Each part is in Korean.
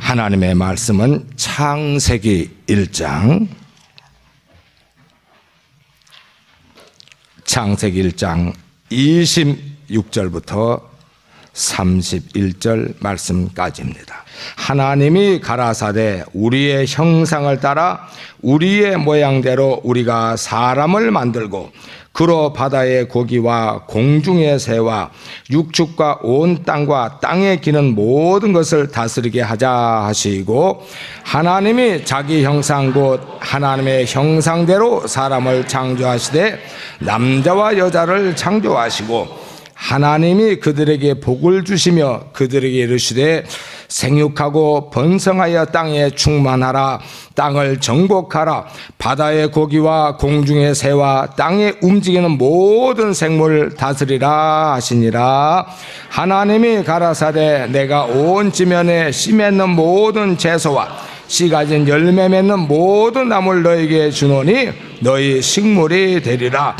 하나님의 말씀은 창세기 1장, 창세기 1장 26절부터 31절 말씀까지입니다. 하나님이 가라사대 우리의 형상을 따라 우리의 모양대로 우리가 사람을 만들고 그로 바다의 고기와 공중의 새와 육축과 온 땅과 땅에 기는 모든 것을 다스리게 하자 하시고, 하나님이 자기 형상 곧 하나님의 형상대로 사람을 창조하시되 남자와 여자를 창조하시고, 하나님이 그들에게 복을 주시며 그들에게 이르시되 생육하고 번성하여 땅에 충만하라. 땅을 정복하라. 바다의 고기와 공중의 새와 땅에 움직이는 모든 생물을 다스리라 하시니라. 하나님이 가라사대 내가 온 지면에 씨 맺는 모든 채소와 씨 가진 열매 맺는 모든 나무를 너에게 주노니 너희 식물이 되리라.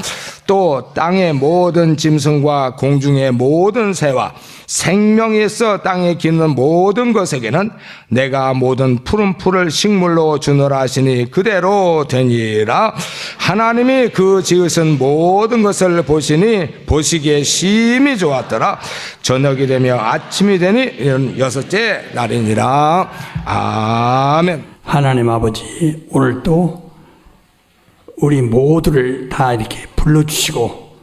또 땅의 모든 짐승과 공중의 모든 새와 생명이 있어 땅에 기는 모든 것에게는 내가 모든 푸른 풀을 식물로 주노라 하시니 그대로 되니라. 하나님이 그 지으신 모든 것을 보시니 보시기에 심히 좋았더라. 저녁이 되며 아침이 되니 여섯째 날이니라. 아멘. 하나님 아버지, 오늘도 우리 모두를 다 이렇게 불러주시고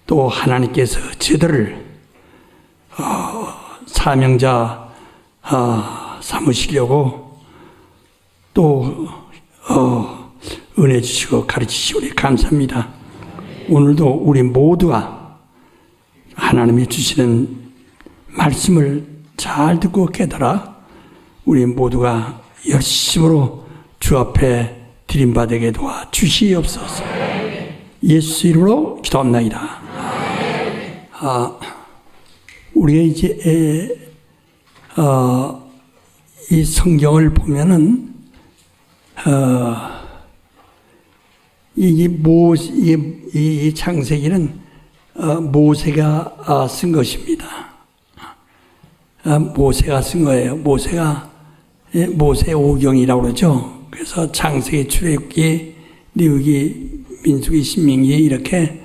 또 하나님께서 저들을 사명자 삼으시려고 또 은혜 주시고 가르치시오니 감사합니다. 오늘도 우리 모두가 하나님이 주시는 말씀을 잘 듣고 깨달아 우리 모두가 열심으로 주 앞에 드림받게 도와 주시옵소서. 예수 이름으로 기도합나이다. 우리가 이제 이 성경을 보면은 이 창세기는 모세가 쓴 것입니다. 모세가 쓴 거예요. 모세 오경이라고 그러죠. 그래서 창세기, 출애굽기, 레위기, 민수기, 신명기 이렇게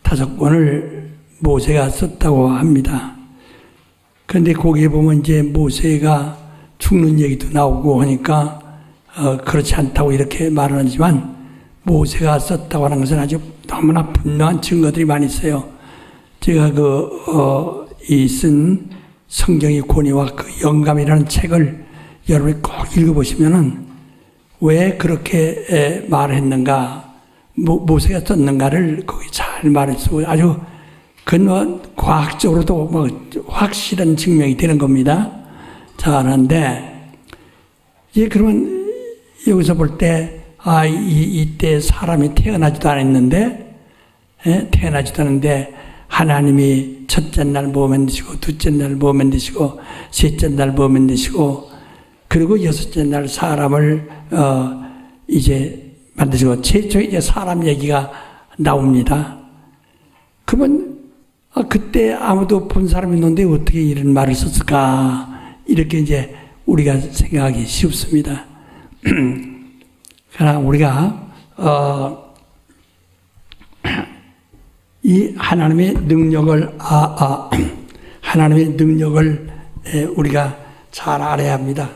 5권을 모세가 썼다고 합니다. 그런데 거기에 보면 이제 모세가 죽는 얘기도 나오고 하니까 그렇지 않다고 이렇게 말을 하지만, 모세가 썼다고 하는 것은 아주 너무나 분명한 증거들이 많이 있어요. 제가 이 쓴 성경의 권위와 그 영감이라는 책을 여러분이 꼭 읽어보시면은 왜 그렇게 말했는가, 모세가 썼는가를 거기 잘 말했고, 아주 그건 과학적으로도 확실한 증명이 되는 겁니다. 자, 그런데 이제 그러면 여기서 볼 때 이때 사람이 태어나지도 않았는데, 태어나지도 않았는데 하나님이 첫째 날 뭐 만드시고, 둘째 날 뭐 만드시고, 셋째 날 뭐 만드시고, 그리고 여섯째 날 사람을 이제 만드시고, 최초에 이제 사람 얘기가 나옵니다. 그러면 그때 아무도 본 사람이 있는데 어떻게 이런 말을 썼을까, 이렇게 이제 우리가 생각하기 쉽습니다. 그러나 우리가 이 하나님의 능력을 하나님의 능력을 우리가 잘 알아야 합니다.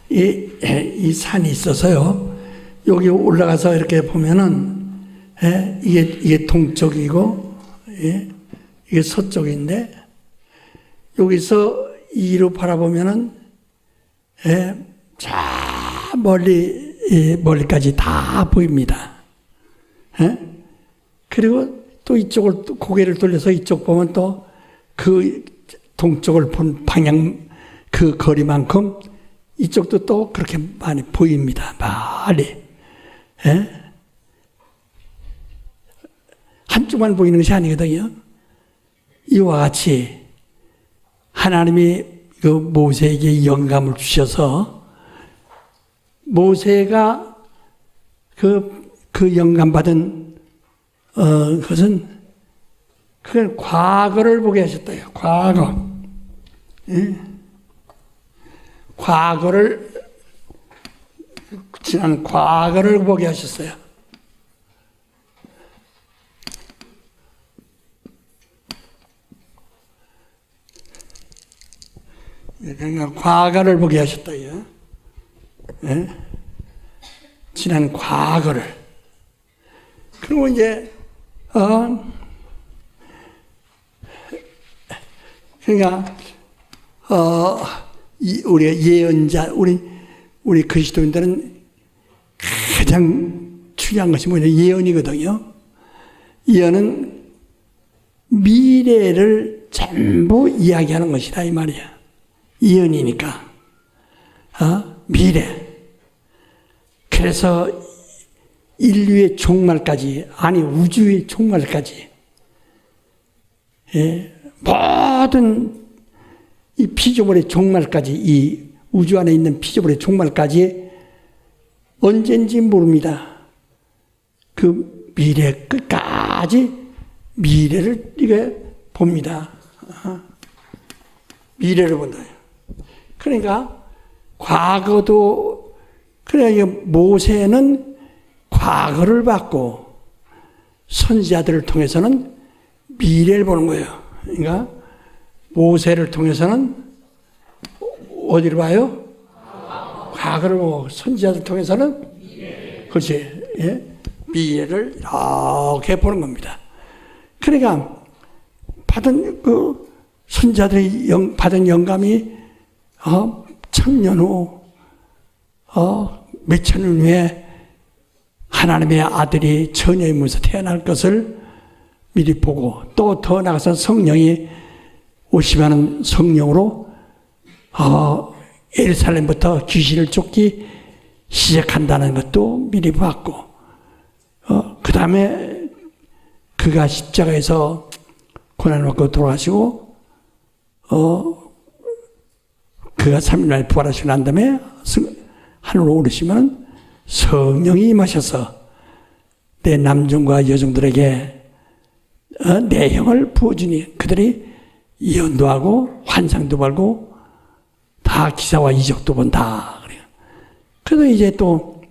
이 산이 있어서요, 여기 올라가서 이렇게 보면은 이게 동쪽이고 이게 서쪽인데, 여기서 이로 바라보면은 저 멀리까지 다 보입니다. 그리고 또 이쪽을 또 고개를 돌려서 이쪽 보면 또 그 동쪽을 본 방향 그 거리만큼 이쪽도 또 그렇게 많이 보입니다. 멀리. 한쪽만 보이는 것이 아니거든요. 이와 같이 하나님이 그 모세에게 영감을 주셔서 모세가 그 영감 받은 것은 그건 과거를 보게 하셨다요. 과거. 예? 과거를, 지난 과거를 보게 하셨어요. 그러니까 과거를 보게 하셨다요. 예? 지난 과거를. 그리고 이제 그러니까 우리가 예언자, 우리 그리스도인들은 가장 중요한 것이 뭐냐, 예언이거든요. 예언은 미래를 전부 이야기하는 것이다 이 말이야. 예언이니까. 미래. 그래서 인류의 종말까지, 아니 우주의 종말까지, 예, 모든 이 피조물의 종말까지, 이 우주 안에 있는 피조물의 종말까지 언젠지 모릅니다. 그 미래 끝까지 미래를 이게 봅니다. 미래를 본다. 그러니까 과거도, 그러니까 모세는 과거를 봤고 선지자들을 통해서는 미래를 보는 거예요. 그러니까 모세를 통해서는 어디를 봐요? 과거를 보고 선지자들 통해서는 그렇지, 예? 미래를 이렇게 보는 겁니다. 그러니까 받은 그 선지자들이 받은 영감이 천년 후 몇천 년 후에 하나님의 아들이 처녀의 몸에서 태어날 것을 미리 보고, 또 더 나가서 성령이 오시면 성령으로 예루살렘부터 귀신을 쫓기 시작한다는 것도 미리 봤고, 그 다음에 그가 십자가에서 고난을 받고 돌아가시고 그가 3일 만에 부활하시고 난 다음에 하늘로 오르시면 성령이 임하셔서 내 남종과 여종들에게 내형을 부어주니 그들이 예언도 하고 환상도 보고 다 기사와 이적도 본다. 그래서 이제 또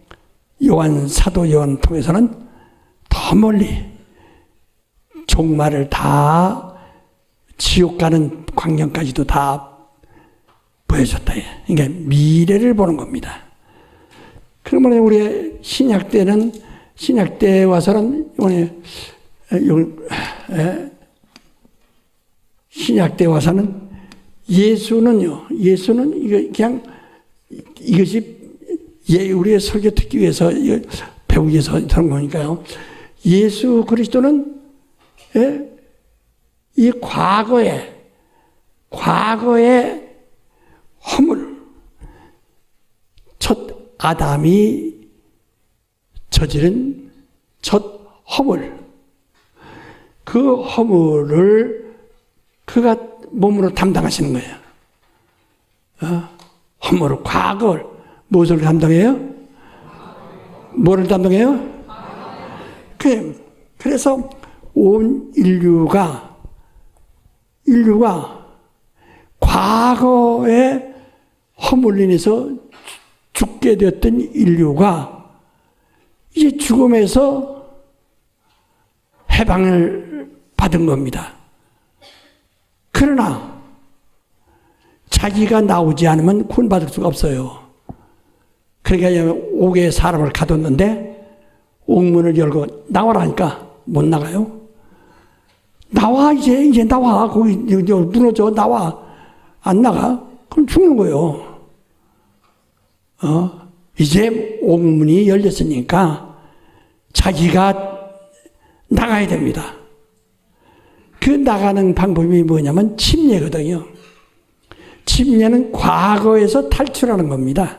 사도 요한 통해서는 더 멀리 종말을 다, 지옥 가는 광경까지도 다 보여줬다. 그러니까 미래를 보는 겁니다. 그러면 우리 신약 때 와서는 신약 때 와서는 예수는 그냥 이것이 우리의 설교 듣기 위해서 배우기 위해서 그런 거니까요. 예수 그리스도는 이 과거의 허물, 첫 아담이 저지른 첫 허물, 그 허물을 그가 몸으로 담당하시는 거예요. 허물을, 과거를, 무엇을 담당해요? 뭐를 담당해요? 그래서 온 인류가 과거의 허물로 인해서 죽게 되었던 인류가 이제 죽음에서 해방을 받은 겁니다. 그러나 자기가 나오지 않으면 구원받을 수가 없어요. 그러니까 옥에 사람을 가뒀는데 옥문을 열고 나와라니까 못 나가요. 나와, 이제 나와. 거기 무너져, 나와. 안 나가? 그럼 죽는 거예요. 이제 옥문이 열렸으니까 자기가 나가야 됩니다. 그 나가는 방법이 뭐냐면 침례거든요. 침례는 과거에서 탈출하는 겁니다.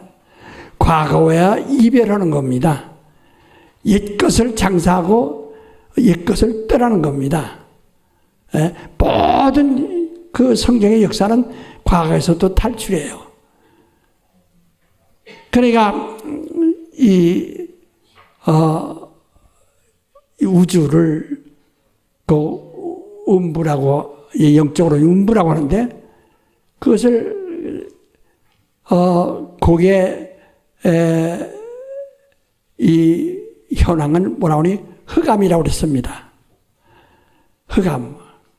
과거와 이별하는 겁니다. 옛것을 장사하고 옛것을 떠나는 겁니다. 모든 그 성경의 역사는 과거에서도 탈출해요. 그러니까 이 우주를 그 음부라고, 영적으로 음부라고 하는데, 그것을 거기에 이 현황은 뭐라고 하니? 흑암이라고 그랬습니다. 흑암.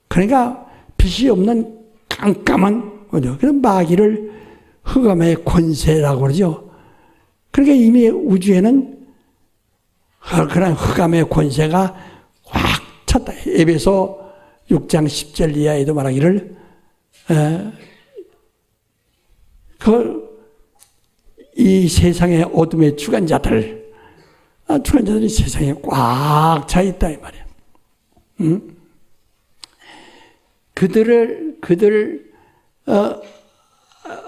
그러니까 빛이 없는 깜깜한 거죠. 그래서 마귀를 흑암의 권세라고 그러죠. 그러니까 이미 우주에는 그런 흑암의 권세가 확 찼다. 에베소 6장 10절 이하에도 말하기를 이 세상의 어둠의 주관자들이 세상에 꽉 차 있다 이 말이야. 그들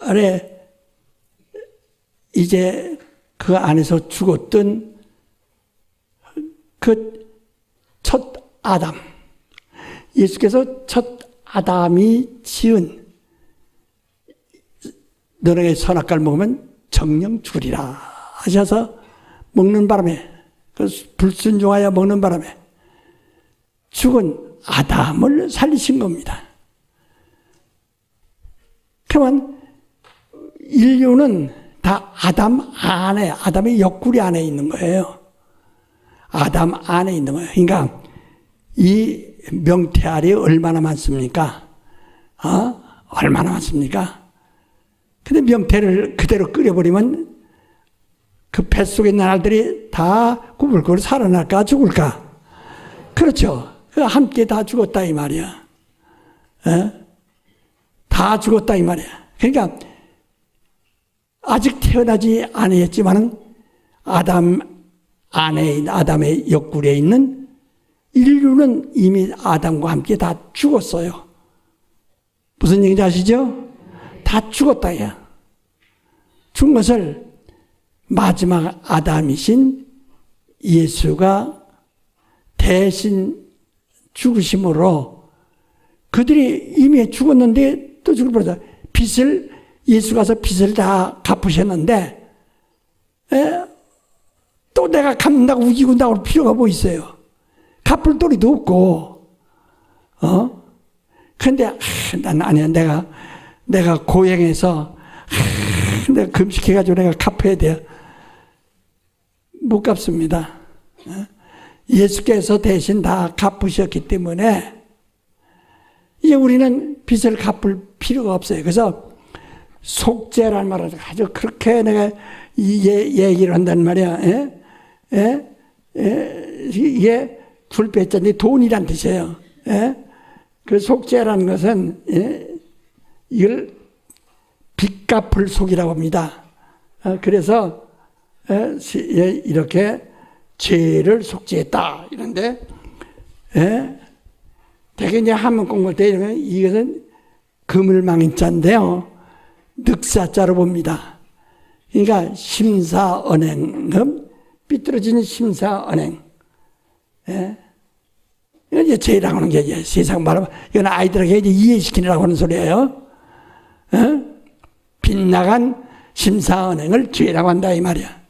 아래 이제 그 안에서 죽었던 그 첫 아담, 예수께서 첫 아담이 지은 너네가 선악과를 먹으면 정령 죽으리라 하셔서 먹는 바람에, 그 불순종하여 먹는 바람에 죽은 아담을 살리신 겁니다. 그러면 인류는 다 아담 안에, 아담의 옆구리 안에 있는 거예요. 아담 안에 있는 거예요. 그러니까 이 명태알이 얼마나 많습니까? 얼마나 많습니까? 근데 명태를 그대로 끓여버리면 그 뱃속에 있는 알들이 다 구불구불 살아날까 죽을까? 그렇죠. 함께 다 죽었다 이 말이야. 다 죽었다 이 말이야. 그러니까 아직 태어나지 않았지만은 아담의 옆구리에 있는 인류는 이미 아담과 함께 다 죽었어요. 무슨 얘기인지 아시죠? 다 죽었다 야. 죽은 것을 마지막 아담이신 예수가 대신 죽으심으로 그들이 이미 죽었는데 또 죽어버렸다. 빚을 예수 가서 빚을 다 갚으셨는데 또 내가 갚는다고 우기고 나올 필요가 뭐 있어요. 갚을 도리도 없고 그런데 난 아니야. 내가 고행해서 내가 금식해가지고 내가 갚아야 돼요. 못 갚습니다. 예수께서 대신 다 갚으셨기 때문에 이제 우리는 빚을 갚을 필요가 없어요. 그래서 속죄라는 말을 아주 그렇게 내가 얘기를 한단 말이야. 이게 불배자인데 돈이란 뜻이에요. 그 속죄라는 것은 이걸 빚 갚을 속이라고 합니다. 그래서 이렇게 죄를 속죄했다 이런데 대개 이제 한문 공부할 때 이러면 이것은 그물망인자인데요. 늑사자로 봅니다. 그러니까 심사언행금, 삐뚤어진 심사언행. 이건 이제 죄라고 하는 게 이제 세상 말하면 이건 아이들에게 이제 이해시키느라고 하는 소리예요. 빗나간 심사언행을 죄라고 한다 이 말이야.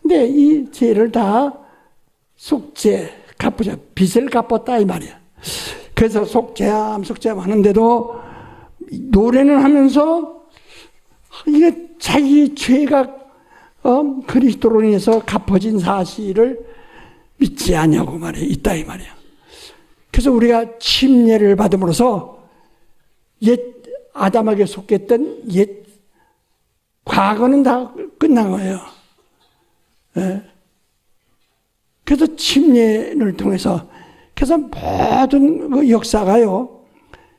근데 이 죄를 다 속죄, 갚으자. 빚을 갚았다 이 말이야. 그래서 속죄함 하는데도 노래는 하면서 이게 자기 죄가 그리스도로 인해서 갚아진 사실을 믿지 않냐고 말이야. 있다 이 말이야. 그래서 우리가 침례를 받음으로써 옛 아담에게 속했던 옛 과거는 다 끝난 거예요. 그래서 침례를 통해서 그래서 모든 그 역사가요.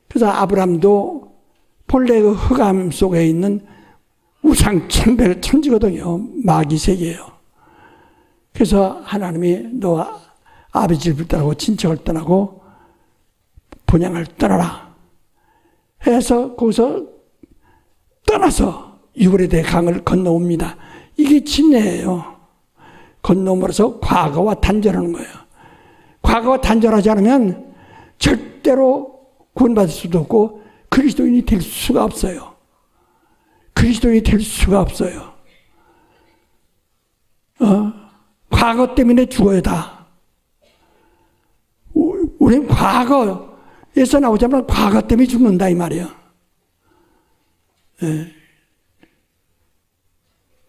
그래서 아브람도 본래 그 흑암 속에 있는 우상 천별 천지거든요. 마귀 세계예요. 그래서 하나님이 너 아버지를 떠나고 친척을 떠나고 본향을 떠나라 해서 거기서 떠나서 유브레데 강을 건너옵니다. 이게 침례예요. 건너므로서 과거와 단절하는 거예요. 과거와 단절하지 않으면 절대로 구원받을 수도 없고 그리스도인이 될 수가 없어요. 그리스도인이 될 수가 없어요. 과거 때문에 죽어야 다. 우리는 과거 에서 나오자면 과거 때문에 죽는다 이 말이에요. 예.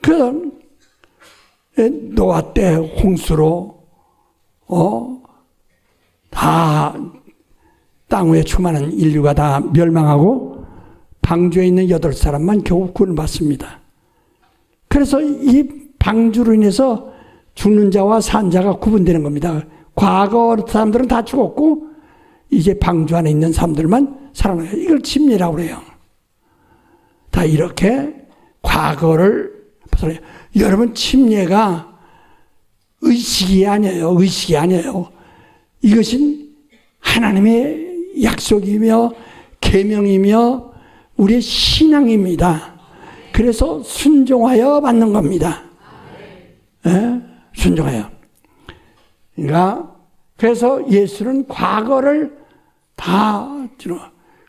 그 노아 때 홍수로 다 땅 위에 충만한 인류가 다 멸망하고 방주에 있는 8사람만 겨우 구원받습니다. 그래서 이 방주로 인해서 죽는 자와 산 자가 구분되는 겁니다. 과거 사람들은 다 죽었고 이제 방주 안에 있는 사람들만 살아나요. 이걸 침례라고 그래요. 다 이렇게 과거를 벗어나요. 여러분, 침례가 의식이 아니에요. 의식이 아니에요. 이것은 하나님의 약속이며 계명이며 우리의 신앙입니다. 그래서 순종하여 받는 겁니다. 예? 순종하여. 그러니까 그래서 예수는 과거를 다 주는.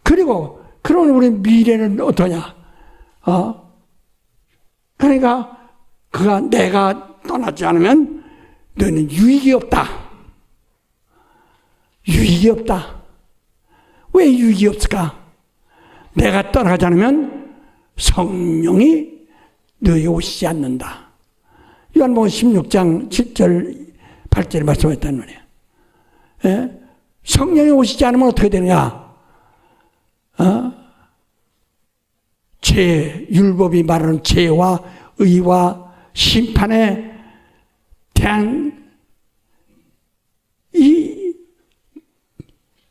그리고 그러면 우리 미래는 어떠냐? 그러니까 그가 내가 떠나지 않으면 너는 유익이 없다. 유익이 없다. 왜 유익이 없을까? 내가 떠나지 않으면 성령이 너희 오시지 않는다. 요한복음 16장 7절 8절에 말씀했단 말이에요. 예? 성령이 오시지 않으면 어떻게 되느냐? 죄, 율법이 말하는 죄와 의와 심판에 대한 이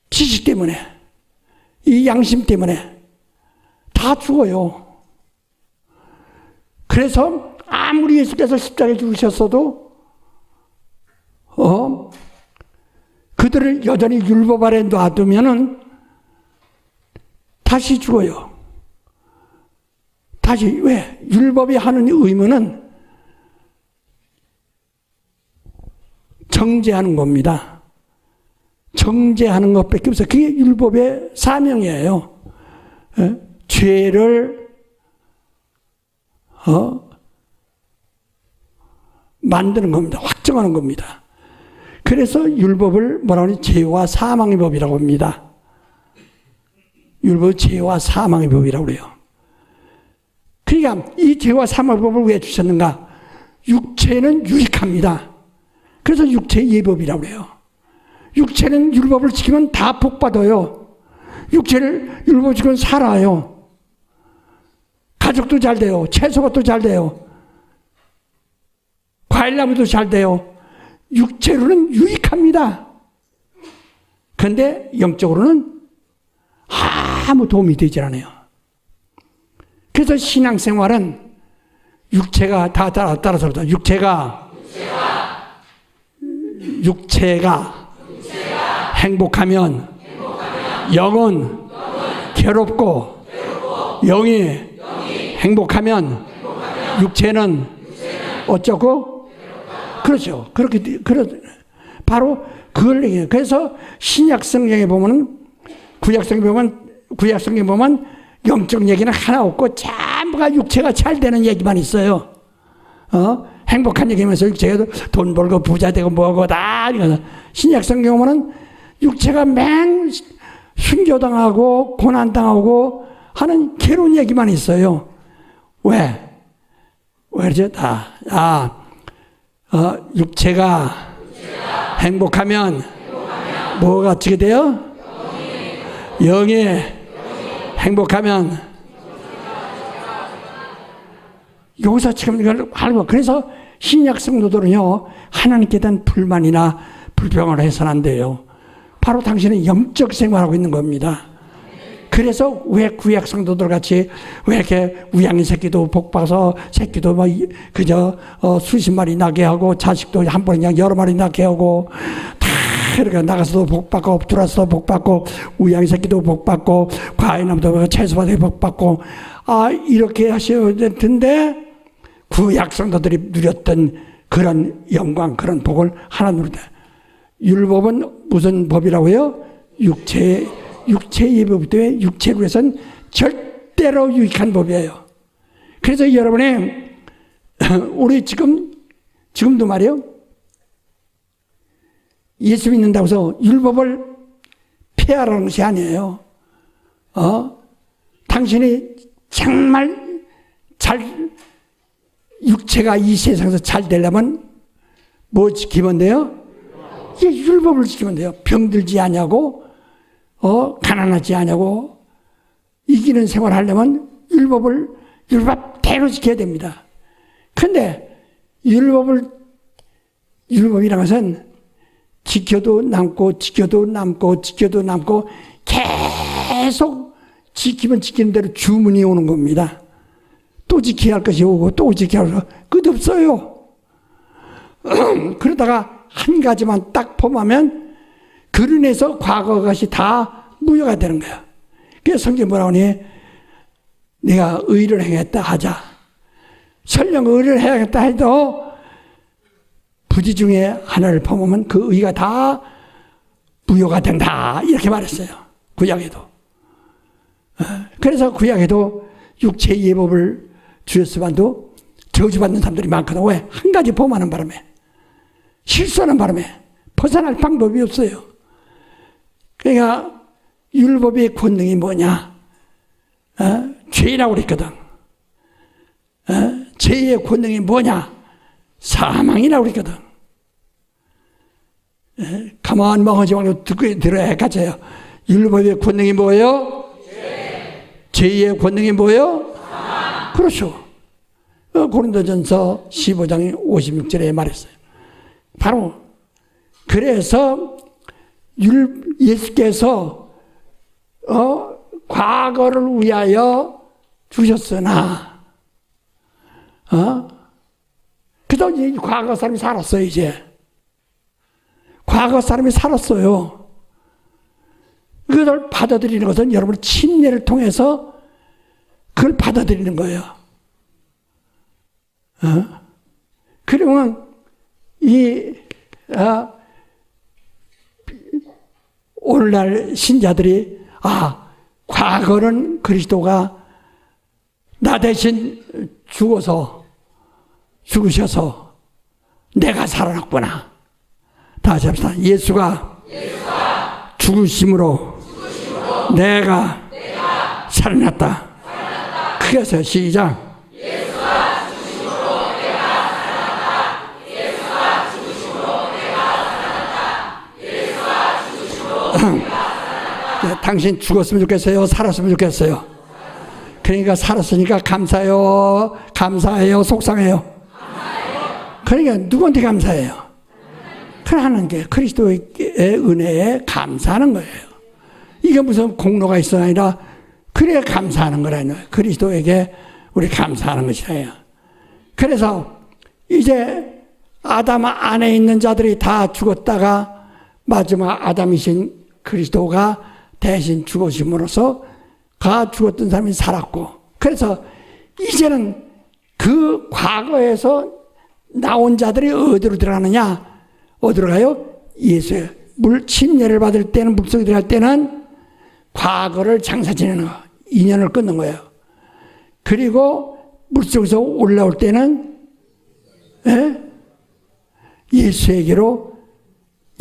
지식 때문에, 이 양심 때문에 다 죽어요. 그래서 아무리 예수께서 십자가에 죽으셨어도 그들을 여전히 율법 아래 놔두면은 다시 죽어요. 다시. 왜? 율법이 하는 의무는 정죄하는 겁니다. 정죄하는 것밖에 없어요. 그게 율법의 사명이에요. 죄를 만드는 겁니다. 확정하는 겁니다. 그래서 율법을 뭐라고 하냐? 죄와 사망의 법이라고 합니다. 율법은 죄와 사망의 법이라고 그래요. 그러니까 이 죄와 사망의 법을 왜 주셨는가? 육체는 유익합니다. 그래서 육체의 예법이라고 그래요. 육체는 율법을 지키면 다 복받아요. 육체를 율법을 지키면 살아요. 가족도 잘 돼요. 채소밭도 잘 돼요. 과일나무도 잘 돼요. 육체로는 유익합니다. 그런데 영적으로는 아무 도움이 되질 않아요. 그래서 신앙생활은 육체가 다 따라서 육체가 행복하면 영은 괴롭고 영이 행복하면 육체는 어쩌고? 그렇죠. 그렇게, 바로 그걸 얘기해요. 그래서 신약성경에 보면, 구약성경에 보면 영적 얘기는 하나 없고 전부가 육체가 잘 되는 얘기만 있어요. 행복한 얘기면서 육체가 돈 벌고 부자 되고 뭐고 다. 신약성경 보면 육체가 맨 순교당하고 고난당하고 하는 괴로운 얘기만 있어요. 왜? 왜 그러죠? 육체가 행복하면 뭐가 어떻게 돼요? 영이 행복하면 여기서 지금 이걸 알고, 그래서 신약 성도들은요, 하나님께 대한 불만이나 불평을 해서는 안 돼요. 바로 당신은 영적 생활하고 있는 겁니다. 그래서 왜 구약 성도들 같이 왜 이렇게 우양이 새끼도 복봐서 새끼도 뭐 그저 수십 마리 나게 하고 자식도 한 번에 그냥 여러 마리 낳게 하고 다 이렇게 나가서도 복받고 들어와서도 복받고 우양이 새끼도 복받고 과일나무도 채소밭에 복받고 이렇게 하셔야 될 텐데 구약 성도들이 누렸던 그런 영광, 그런 복을 하나 누린다. 율법은 무슨 법이라고 해요? 육체의 법 때문에 육체로 해서는 절대로 유익한 법이에요. 그래서 여러분이 우리 지금도 말이에요. 예수 믿는다고 해서 율법을 피하라는 것이 아니에요. 당신이 정말 육체가 이 세상에서 잘 되려면 뭐 지키면 돼요? 율법을 지키면 돼요. 병들지 않냐고, 가난하지 않냐고, 이기는 생활을 하려면 율법대로 지켜야 됩니다. 근데 율법이라는 것은 지켜도 남고 계속 지키면 지키는 대로 주문이 오는 겁니다. 또 지켜야 할 것이 오고 또 지켜야 할 것이 끝없어요. 그러다가 한 가지만 딱 범하면 그로 인해서 과거 것이 다 무효가 되는 거야. 그래서 성경이 뭐라고 하니? 내가 의를 행했다 하자. 설령 의를 해야겠다 해도 부지 중에 하나를 범하면 그 의가 다 무효가 된다. 이렇게 말했어요. 구약에도. 그래서 구약에도 육체의 예법을 주였으만도 저주받는 사람들이 많거든. 왜? 한 가지 범하는 바람에, 실수하는 바람에 벗어날 방법이 없어요. 그러니까 율법의 권능이 뭐냐? 죄라고 그랬거든. 죄의 권능이 뭐냐? 사망이라고 그랬거든. 가만 멍하지 말고 듣고 들어야 gat아요. 율법의 권능이 뭐예요? 죄의 권능이 뭐예요? 사망. 그렇죠. 고린도전서 15장 56절에 말했어요. 바로 그래서 예수께서 과거를 위하여 주셨으나 그래도 이제 과거 사람이 살았어요. 이제 과거 사람이 살았어요. 그걸 받아들이는 것은 여러분 침례를 통해서 그걸 받아들이는 거예요. 그러면 오늘날 신자들이 과거는 그리스도가 나 대신 죽으셔서 내가 살아났구나. 다시 합시다. 예수가 죽으심으로 내가 살아났다. 크게 해서 시작. 예수가 죽으심으로 내가 살아났다. 예수가 죽으심으로 내가 살아났다. 예수가 죽으심으로 내가 살아났다. 당신 죽었으면 좋겠어요? 살았으면 좋겠어요? 그러니까 살았으니까 감사해요? 속상해요? 그러니까 누구한테 감사해요? 하나님께 그리스도의 은혜에 감사하는 거예요. 이게 무슨 공로가 있어 아니라 그래야 감사하는 거라뇨. 그리스도에게 우리 감사하는 것이에요. 그래서 이제 아담 안에 있는 자들이 다 죽었다가 마지막 아담이신 그리스도가 대신 죽으심으로써 죽었던 사람이 살았고, 그래서 이제는 그 과거에서 나온 자들이 어디로 들어가느냐? 어디로 가요? 예수의 침례를 받을 때는, 물속에 들어갈 때는 과거를 장사 지내는 거, 인연을 끊는 거예요. 그리고 물속에서 올라올 때는 예수에게로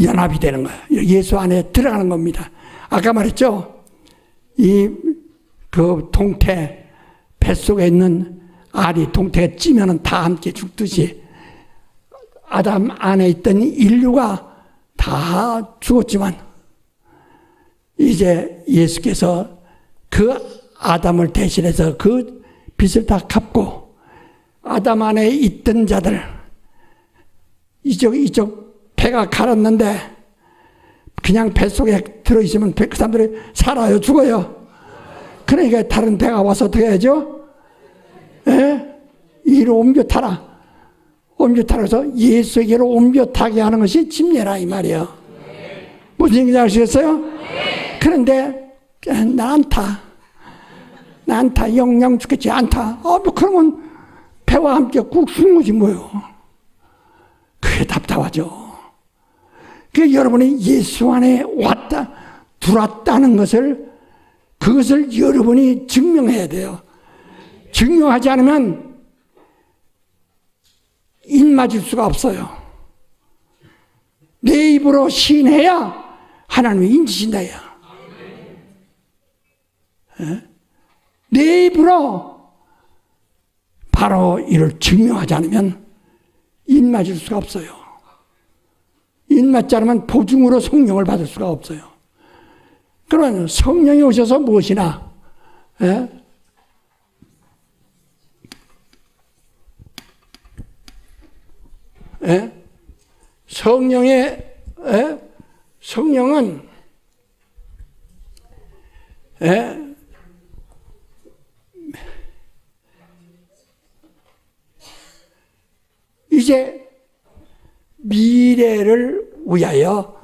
연합이 되는 거예요. 예수 안에 들어가는 겁니다. 아까 말했죠? 그 동태, 뱃속에 있는 알이 동태가 찌면은 다 함께 죽듯이 아담 안에 있던 인류가 다 죽었지만 이제 예수께서 그 아담을 대신해서 그 빚을 다 갚고 아담 안에 있던 자들 이쪽 배가 갈았는데 그냥 뱃속에 들어있으면 그 사람들이 살아요? 죽어요? 그러니까 다른 배가 와서 어떻게 해야죠? 이로 옮겨 타라. 옮겨 타라서 예수에게로 옮겨 타게 하는 것이 침례라 이 말이에요. 무슨 얘기인지 아시겠어요? 그런데 난 안 타. 난 안 타. 영영 죽겠지. 안 타. 뭐 그러면 배와 함께 꾹 숨는 거지 뭐요. 그게 답답하죠. 여러분이 예수 안에 들어왔다는 것을, 그것을 여러분이 증명해야 돼요. 증명하지 않으면 입 맞을 수가 없어요. 내 입으로 시인해야 하나님이 인지신다요. 내 입으로 바로 이를 증명하지 않으면 입맞을 수가 없어요. 입맞지 않으면 보증으로 성령을 받을 수가 없어요. 그러면 성령이 오셔서 무엇이나 성령은 이제 미래를 위하여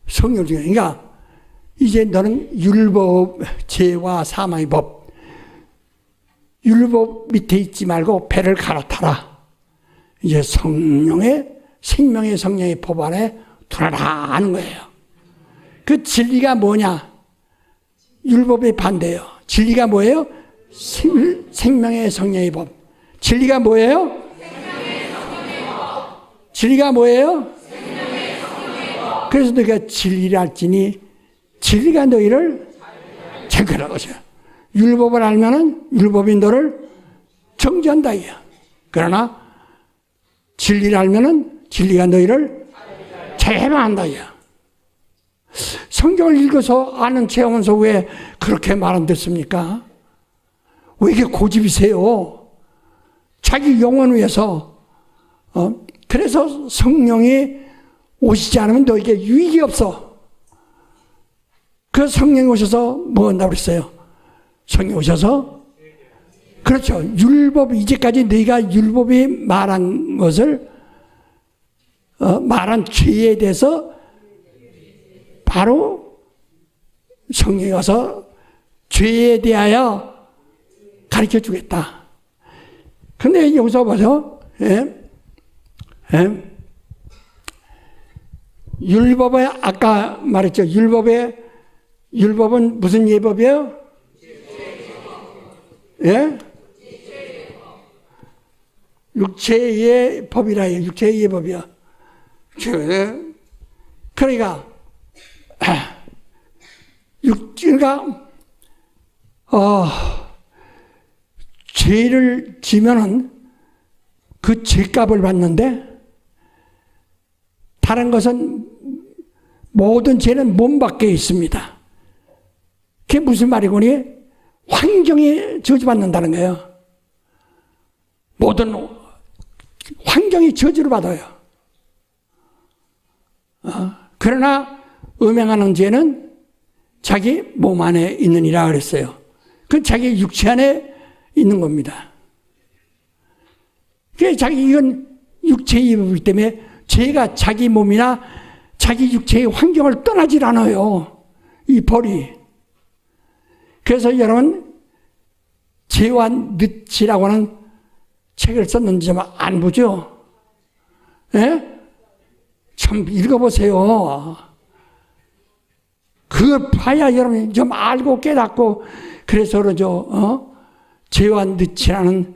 성령 중에, 그러니까 이제 너는 율법, 죄와 사망의 법, 율법 밑에 있지 말고 배를 갈아타라. 이제 성령의, 생명의 성령의 법 안에 들어라 하는 거예요. 그 진리가 뭐냐? 율법의 반대예요. 진리가 뭐예요? 생명의 성령의 법. 진리가 뭐예요? 진리가 뭐예요? 그래서 너희가 진리를 알지니 진리가 너희를 정결하고 하셔. 율법을 알면은 율법이 너를 정죄한다 이야. 그러나 진리를 알면은 진리가 너희를 제한한다 이야. 성경을 읽어서 아는 체험원서 왜 그렇게 말 안 듣습니까? 왜 이렇게 고집이세요? 자기 영혼을 위해서. 그래서 성령이 오시지 않으면 너에게 유익이 없어. 그 성령이 오셔서 뭐 한다고 그랬어요? 성령이 오셔서, 그렇죠. 율법, 이제까지 너희가 율법이 말한 것을, 말한 죄에 대해서 바로 성령이 와서 죄에 대하여 가르쳐 주겠다. 근데 여기서 봐서, 율법에, 아까 말했죠. 율법은 무슨 예법이에요? 예? 육체의 법이라 해요. 육체의 예법이야. 그러니까, 죄를 지면은 그 죄값을 받는데, 다른 것은 모든 죄는 몸 밖에 있습니다. 그게 무슨 말이고니? 환경이 저주받는다는 거예요. 모든 환경이 저주를 받아요. 그러나 음행하는 죄는 자기 몸 안에 있느니라 그랬어요. 그건 자기 육체 안에 있는 겁니다. 그게 이건 육체의 법이기 때문에 죄가 자기 몸이나 자기 육체의 환경을 떠나질 않아요. 이 벌이. 그래서 여러분, 죄와 늪이라고 하는 책을 썼는지 좀 안 보죠? 예? 좀 읽어보세요. 그걸 봐야 여러분이 좀 알고 깨닫고, 그래서 그러죠. 죄와 늪이라는,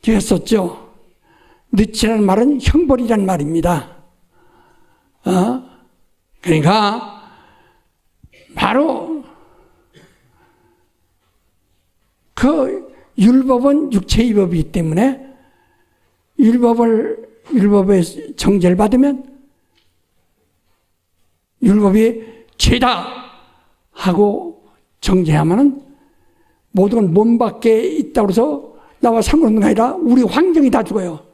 제가 썼죠. 늪이라는 말은 형벌이란 말입니다. 그러니까 바로 그 율법은 육체의 법이기 때문에 율법의 정죄를 받으면 율법이 죄다 하고 정죄하면은 모든 건 몸 밖에 있다고 해서 나와 상관없는 게 아니라 우리 환경이 다 죽어요.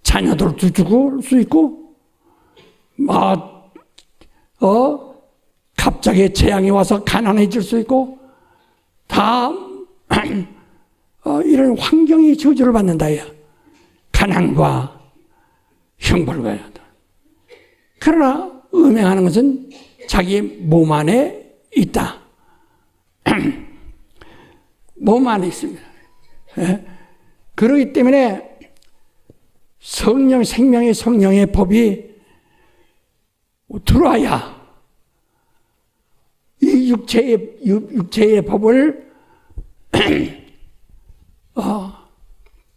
자녀들도 죽을 수 있고, 갑자기 재앙이 와서 가난해질 수 있고, 다, 이런 환경이 저주를 받는다. 가난과 형벌을 받아야 한다. 그러나, 음행하는 것은 자기 몸 안에 있다. 몸 안에 있습니다. 그렇기 때문에, 생명의 성령의 법이 들어와야 이 육체의 법을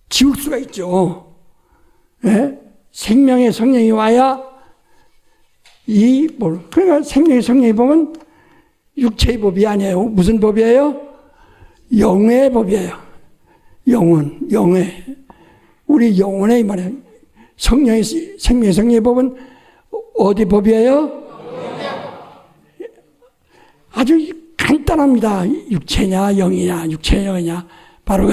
지울 수가 있죠. 예? 생명의 성령이 와야 그러니까 생명의 성령의 법은 육체의 법이 아니에요. 무슨 법이에요? 영의 법이에요. 영혼, 영의. 우리 영혼의 말이에요. 성령의, 생명의 성령의 법은 어디 법이에요? 아주 간단합니다. 육체냐, 영이냐, 육체냐, 영이냐. 바로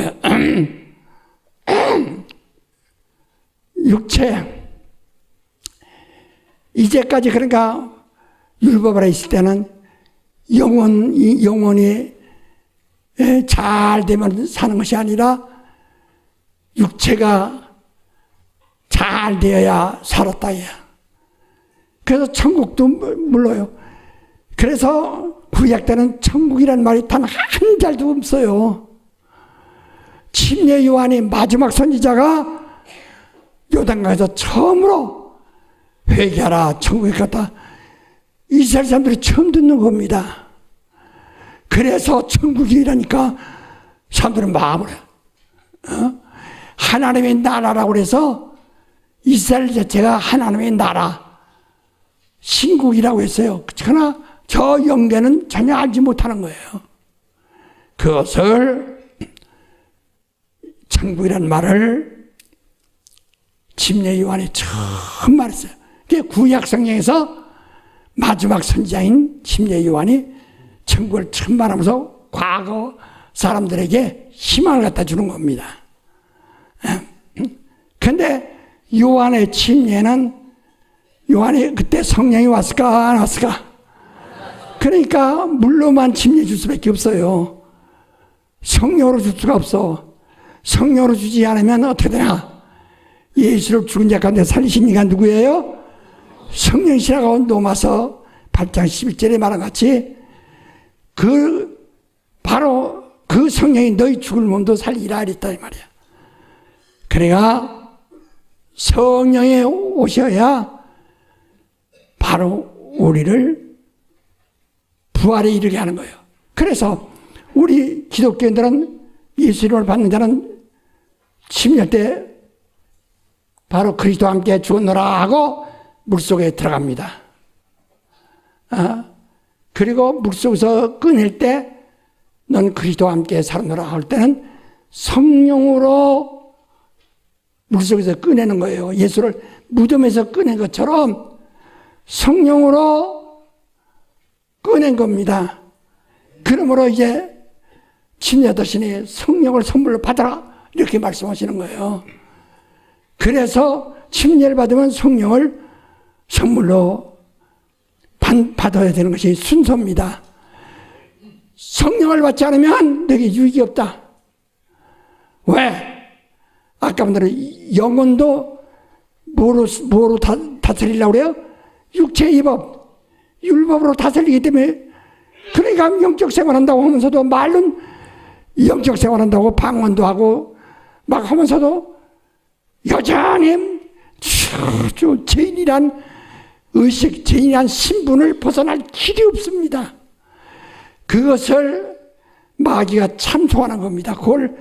육체. 이제까지 그러니까 율법 아래 있을 때는 영혼이 잘 되면 사는 것이 아니라 육체가 잘 되어야 살았다. 그래서 천국도 물러요. 그래서 구약 때는 천국이라는 말이 단 한 자도 없어요. 침례 요한이 마지막 선지자가 요단강에서 처음으로 회개하라, 천국에 갔다. 이스라엘 사람들이 처음 듣는 겁니다. 그래서 천국이라니까 사람들은 마음을 하나님의 나라라고 그래서 이스라엘 자체가 하나님의 나라, 신국이라고 했어요. 그러나 저 영계는 전혀 알지 못하는 거예요. 그것을 천국이라는 말을 침례 요한이 처음 말했어요. 그게 구약 성경에서 마지막 선지자인 침례 요한이 천국을 처음 말하면서 과거 사람들에게 희망을 갖다 주는 겁니다. 그런데 요한의 침례는 요한이 그때 성령이 왔을까 안 왔을까? 그러니까 물로만 침례 줄 수밖에 없어요. 성령으로 줄 수가 없어. 성령으로 주지 않으면 어떻게 되나? 예수를 죽은 자 가운데 살리신 이가 누구예요? 성령이시라고 노마서 8장 11절에 말한 같이 바로 그 성령이 너희 죽을 몸도 살리라 이랬다 이 말이야. 그러니까 성령이 오셔야 바로 우리를 부활에 이르게 하는 거예요. 그래서 우리 기독교인들은 예수 이름을 받는 자는 침례 때 바로 그리스도와 함께 죽었노라 하고 물속에 들어갑니다. 그리고 물속에서 꺼낼 때 넌 그리스도와 함께 살았노라 할 때는 성령으로 물속에서 꺼내는 거예요. 예수를 무덤에서 꺼낸 것처럼 성령으로 꺼낸 겁니다. 그러므로 이제 침례하시니 성령을 선물로 받아라 이렇게 말씀하시는 거예요. 그래서 침례를 받으면 성령을 선물로 받아야 되는 것이 순서입니다. 성령을 받지 않으면 너에게 유익이 없다. 왜? 아까 말대로 영혼도 뭐로 다스리려고 그래요? 육체의 법, 율법으로 다스리기 때문에 그러니까 영적 생활한다고 하면서도 말은 영적 생활한다고 방언도 하고 막 하면서도 여전히 죄인이란 의식, 죄인이란 신분을 벗어날 길이 없습니다. 그것을 마귀가 참소하는 겁니다. 그걸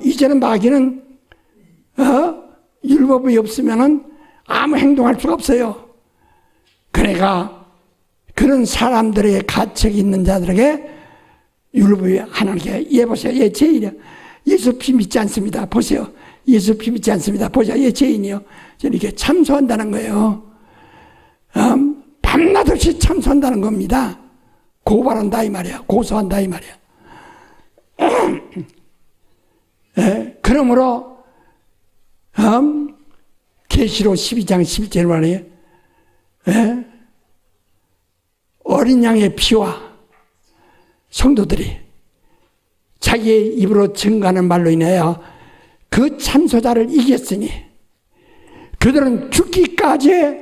이제는 마귀는 율법이 없으면은 아무 행동할 수가 없어요. 그러니까 그런 사람들의 가책이 있는 자들에게 율법이 하나님께 보세요. 얘 죄인이야. 예수 피 믿지 않습니다. 보세요. 예수 피 믿지 않습니다. 보세요. 얘 죄인이요. 이렇게 참소한다는 거예요. 밤낮 없이 참소한다는 겁니다. 고발한다 이 말이야. 고소한다 이 말이야. 그러므로 계시록 12장 11절 말이에요. 어린 양의 피와 성도들이 자기의 입으로 증거하는 말로 인하여 그 참소자를 이겼으니 그들은 죽기까지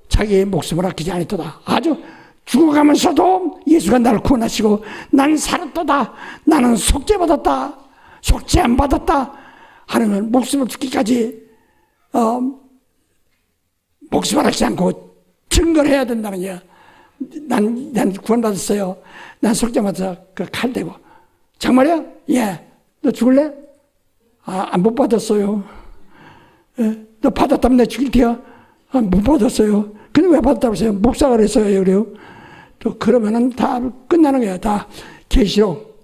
자기의 목숨을 아끼지 않았도다. 아주 죽어가면서도 예수가 나를 구원하시고 나는 살았도다. 나는 속죄받았다. 속죄 안 받았다. 하는 목숨을 죽기까지 목숨을 아끼지 않고 증거를 해야 된다는 거야. 난 구원받았어요. 난 속죄받아서 그 칼 대고. 정말이야? 예. 너 죽을래? 못 받았어요. 예. 너 받았다면 내 죽일 테야. 못 받았어요. 근데 왜 받았다고 했어요? 목사가 그랬어요. 그래요. 또 그러면은 다 끝나는 거야. 다 계시록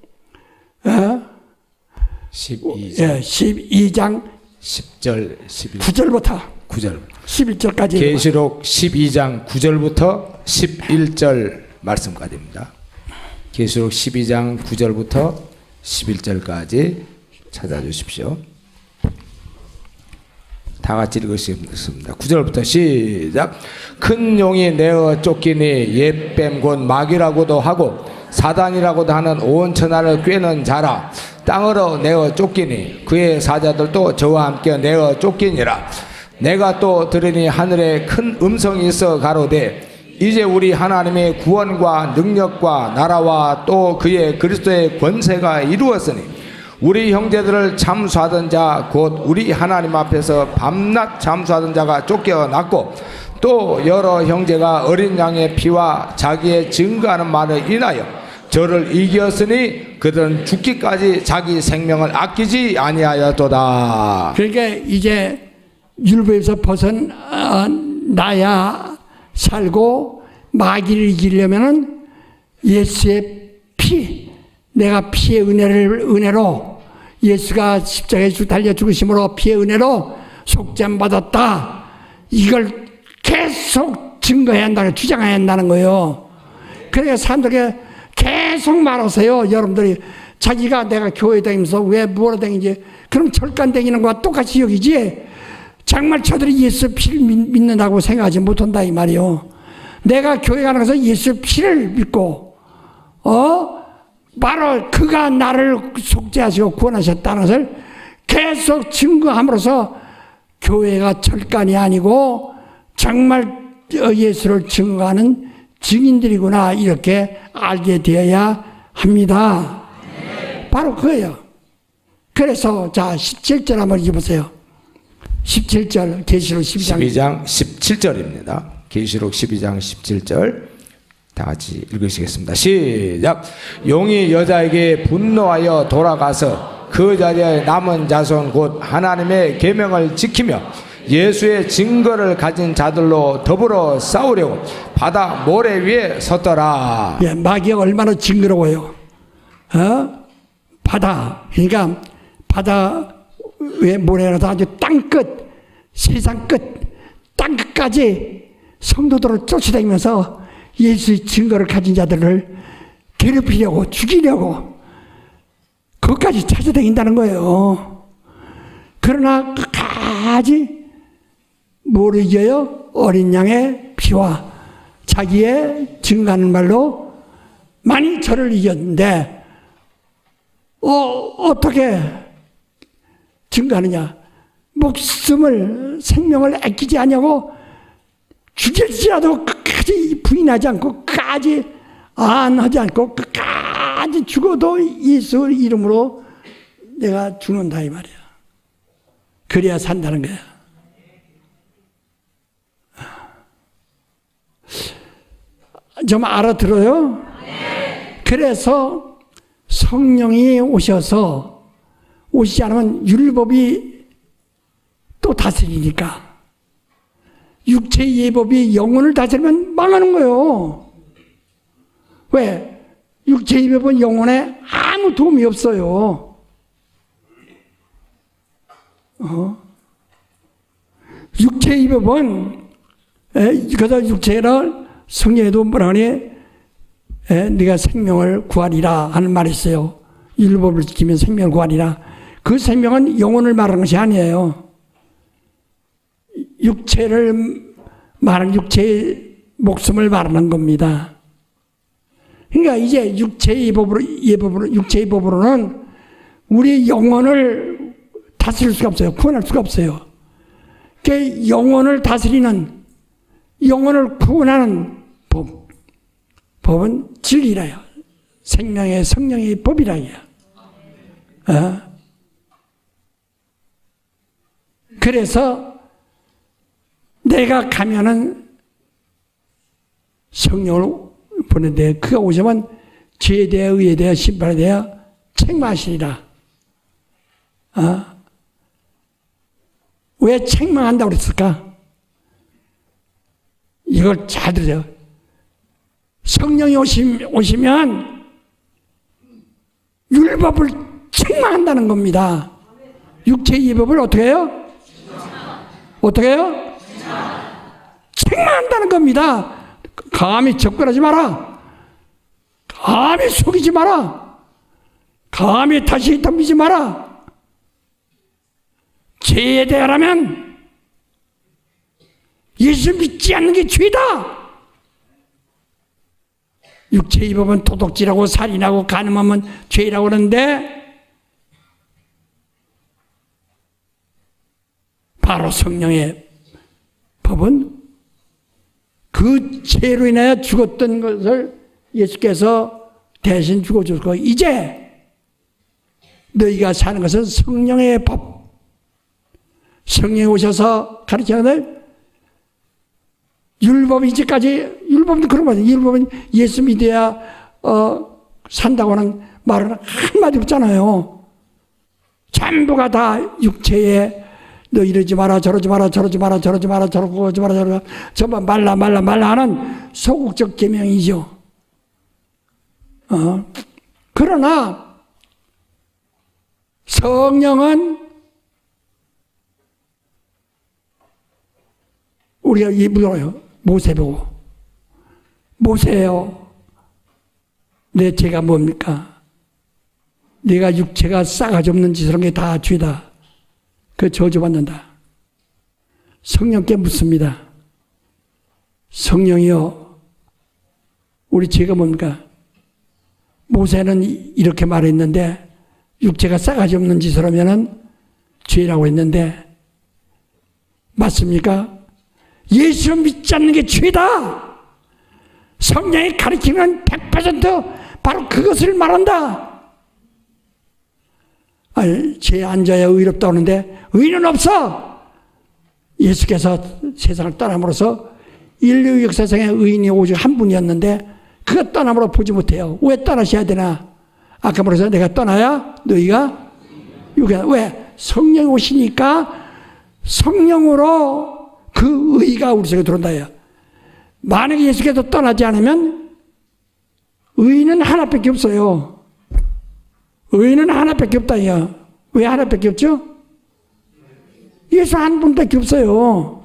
12장 12장 10절 11절 9절부터 9절 11절까지 계시록 12장 9절부터 11절 말씀까지입니다. 계시록 12장 9절부터 11절까지 찾아주십시오. 다 같이 읽으시겠습니다. 9절부터 시작. 큰 용이 내어 쫓기니 옛뱀 곧 마귀라고도 하고 사단이라고도 하는 온 천하를 꿰는 자라. 땅으로 내어 쫓기니 그의 사자들도 저와 함께 내어 쫓기니라. 내가 또 들으니 하늘에 큰 음성이 있어 가로되 이제 우리 하나님의 구원과 능력과 나라와 또 그의 그리스도의 권세가 이루었으니 우리 형제들을 잠수하던 자 곧 우리 하나님 앞에서 밤낮 잠수하던 자가 쫓겨났고 또 여러 형제가 어린 양의 피와 자기의 증거하는 말을 인하여 저를 이겼으니 그들은 죽기까지 자기 생명을 아끼지 아니하였도다. 그러니까 이제 율법에서 벗어나야 살고 마귀를 이기려면은 예수의 피, 내가 피의 은혜로 예수가 십자가에 달려 죽으심으로 피의 은혜로 속죄함 받았다. 이걸 계속 증거해야 한다는, 주장해야 한다는 거예요. 그러니까 사람들에게 계속 말하세요. 여러분들이 자기가 내가 교회 다니면서 왜 뭐라 다니지? 그럼 절간 다니는 거와 똑같이 여기지. 정말 저들이 예수 피를 믿는다고 생각하지 못한다 이 말이요. 내가 교회 가는 것은 예수 피를 믿고 바로 그가 나를 속죄하시고 구원하셨다는 것을 계속 증거함으로써 교회가 절간이 아니고 정말 예수를 증거하는 증인들이구나 이렇게 알게 되어야 합니다. 바로 그거예요. 그래서 자 17절 한번 읽어보세요. 17절 계시록 12장 17절입니다. 계시록 12장 17절 다 같이 읽으시겠습니다. 시작. 용이 여자에게 분노하여 돌아가서 그 자리에 남은 자손 곧 하나님의 계명을 지키며 예수의 증거를 가진 자들로 더불어 싸우려고 바다 모래 위에 섰더라. 예, 마귀가 얼마나 징그러워요. 바다, 그러니까 바다 위에 모래라도 아주 땅끝, 세상 끝, 땅끝까지 성도들을 쫓아다니면서 예수의 증거를 가진 자들을 괴롭히려고 죽이려고 그것까지 찾아다닌다는 거예요. 그러나 끝까지 뭘 이겨요? 어린 양의 피와 자기의 증거하는 말로 많이 저를 이겼는데 어떻게 증거하느냐? 목숨을 생명을 아끼지 않냐고 죽일지라도 끝까지 부인하지 않고 끝까지 안 하지 않고 끝까지 죽어도 예수 이름으로 내가 죽는다 이 말이야. 그래야 산다는 거야. 좀 알아들어요? 그래서 성령이 오시지 않으면 율법이 또 다스리니까 육체의 예법이 영혼을 다스리면 망하는 거예요. 왜? 육체의 예법은 영혼에 아무 도움이 없어요. 육체의 예법은 그래서 육체를 성경에도 뭐라 하니 네가 생명을 구하리라 하는 말이 있어요. 율법을 지키면 생명을 구하리라. 그 생명은 영혼을 말하는 것이 아니에요. 육체를 말하는 육체의 목숨을 말하는 겁니다. 그러니까 이제 육체의 법으로는 우리 영혼을 다스릴 수가 없어요. 구원할 수가 없어요. 그 영혼을 다스리는, 영혼을 구원하는 법은 진리라요. 생명의 성령의 법이라요. 그래서 내가 가면은 성령을 보는데 그가 오시면 죄에 대해 의에 대해 심판에 대해 책망하시리라. 왜 책망한다고 그랬을까? 이걸 잘 들으세요. 성령이 오시면 율법을 책망한다는 겁니다. 육체의 이법을 어떻게 해요? 어떻게 해요? 책망한다는 겁니다. 감히 접근하지 마라. 감히 속이지 마라. 감히 다시 덤비지 마라. 죄에 대하라면 예수 믿지 않는 게 죄다. 육체의 법은 도둑질하고 살인하고 간음하면 죄라고 그러는데 바로 성령의 법은 그 죄로 인하여 죽었던 것을 예수께서 대신 죽어줬고 이제 너희가 사는 것은 성령의 법. 성령이 오셔서 가르치는 율법이 이제까지 율법도 그런 거죠. 율법은 예수 믿어야 산다고 하는 말은 한마디 없잖아요. 전부가 다 육체에 너 이러지 마라 저러지 마라 저러지 마라 저러지 마라 저러지 마라 저러지 마라 전부 말라 하는 소극적 계명이죠. 그러나 성령은 우리가 이 물어요. 모세 보고 모세요. 내 죄가 뭡니까? 네가 육체가 싸가지 없는 짓을 한 게 다 죄다. 그 저주받는다. 성령께 묻습니다. 성령이요, 우리 죄가 뭡니까? 모세는 이렇게 말했는데 육체가 싸가지 없는 짓을 하면은 죄라고 했는데 맞습니까? 예수 믿지 않는 게 죄다. 성령이 가르치는 100% 바로 그것을 말한다. 아니, 죄에 앉아야 의롭다 하는데 의는 없어. 예수께서 세상을 떠남으로써 인류 역사상에 의인이 오직 한 분이었는데 그것 떠남으로 보지 못해요. 왜 떠나셔야 되나? 아까 말해서 내가 떠나야 너희가 왜? 성령이 오시니까 성령으로 그 의가 우리 속에 들어온다. 만약에 예수께서 떠나지 않으면 의는 하나밖에 없어요. 의는 하나밖에 없다. 왜 하나밖에 없죠? 예수 한 분밖에 없어요.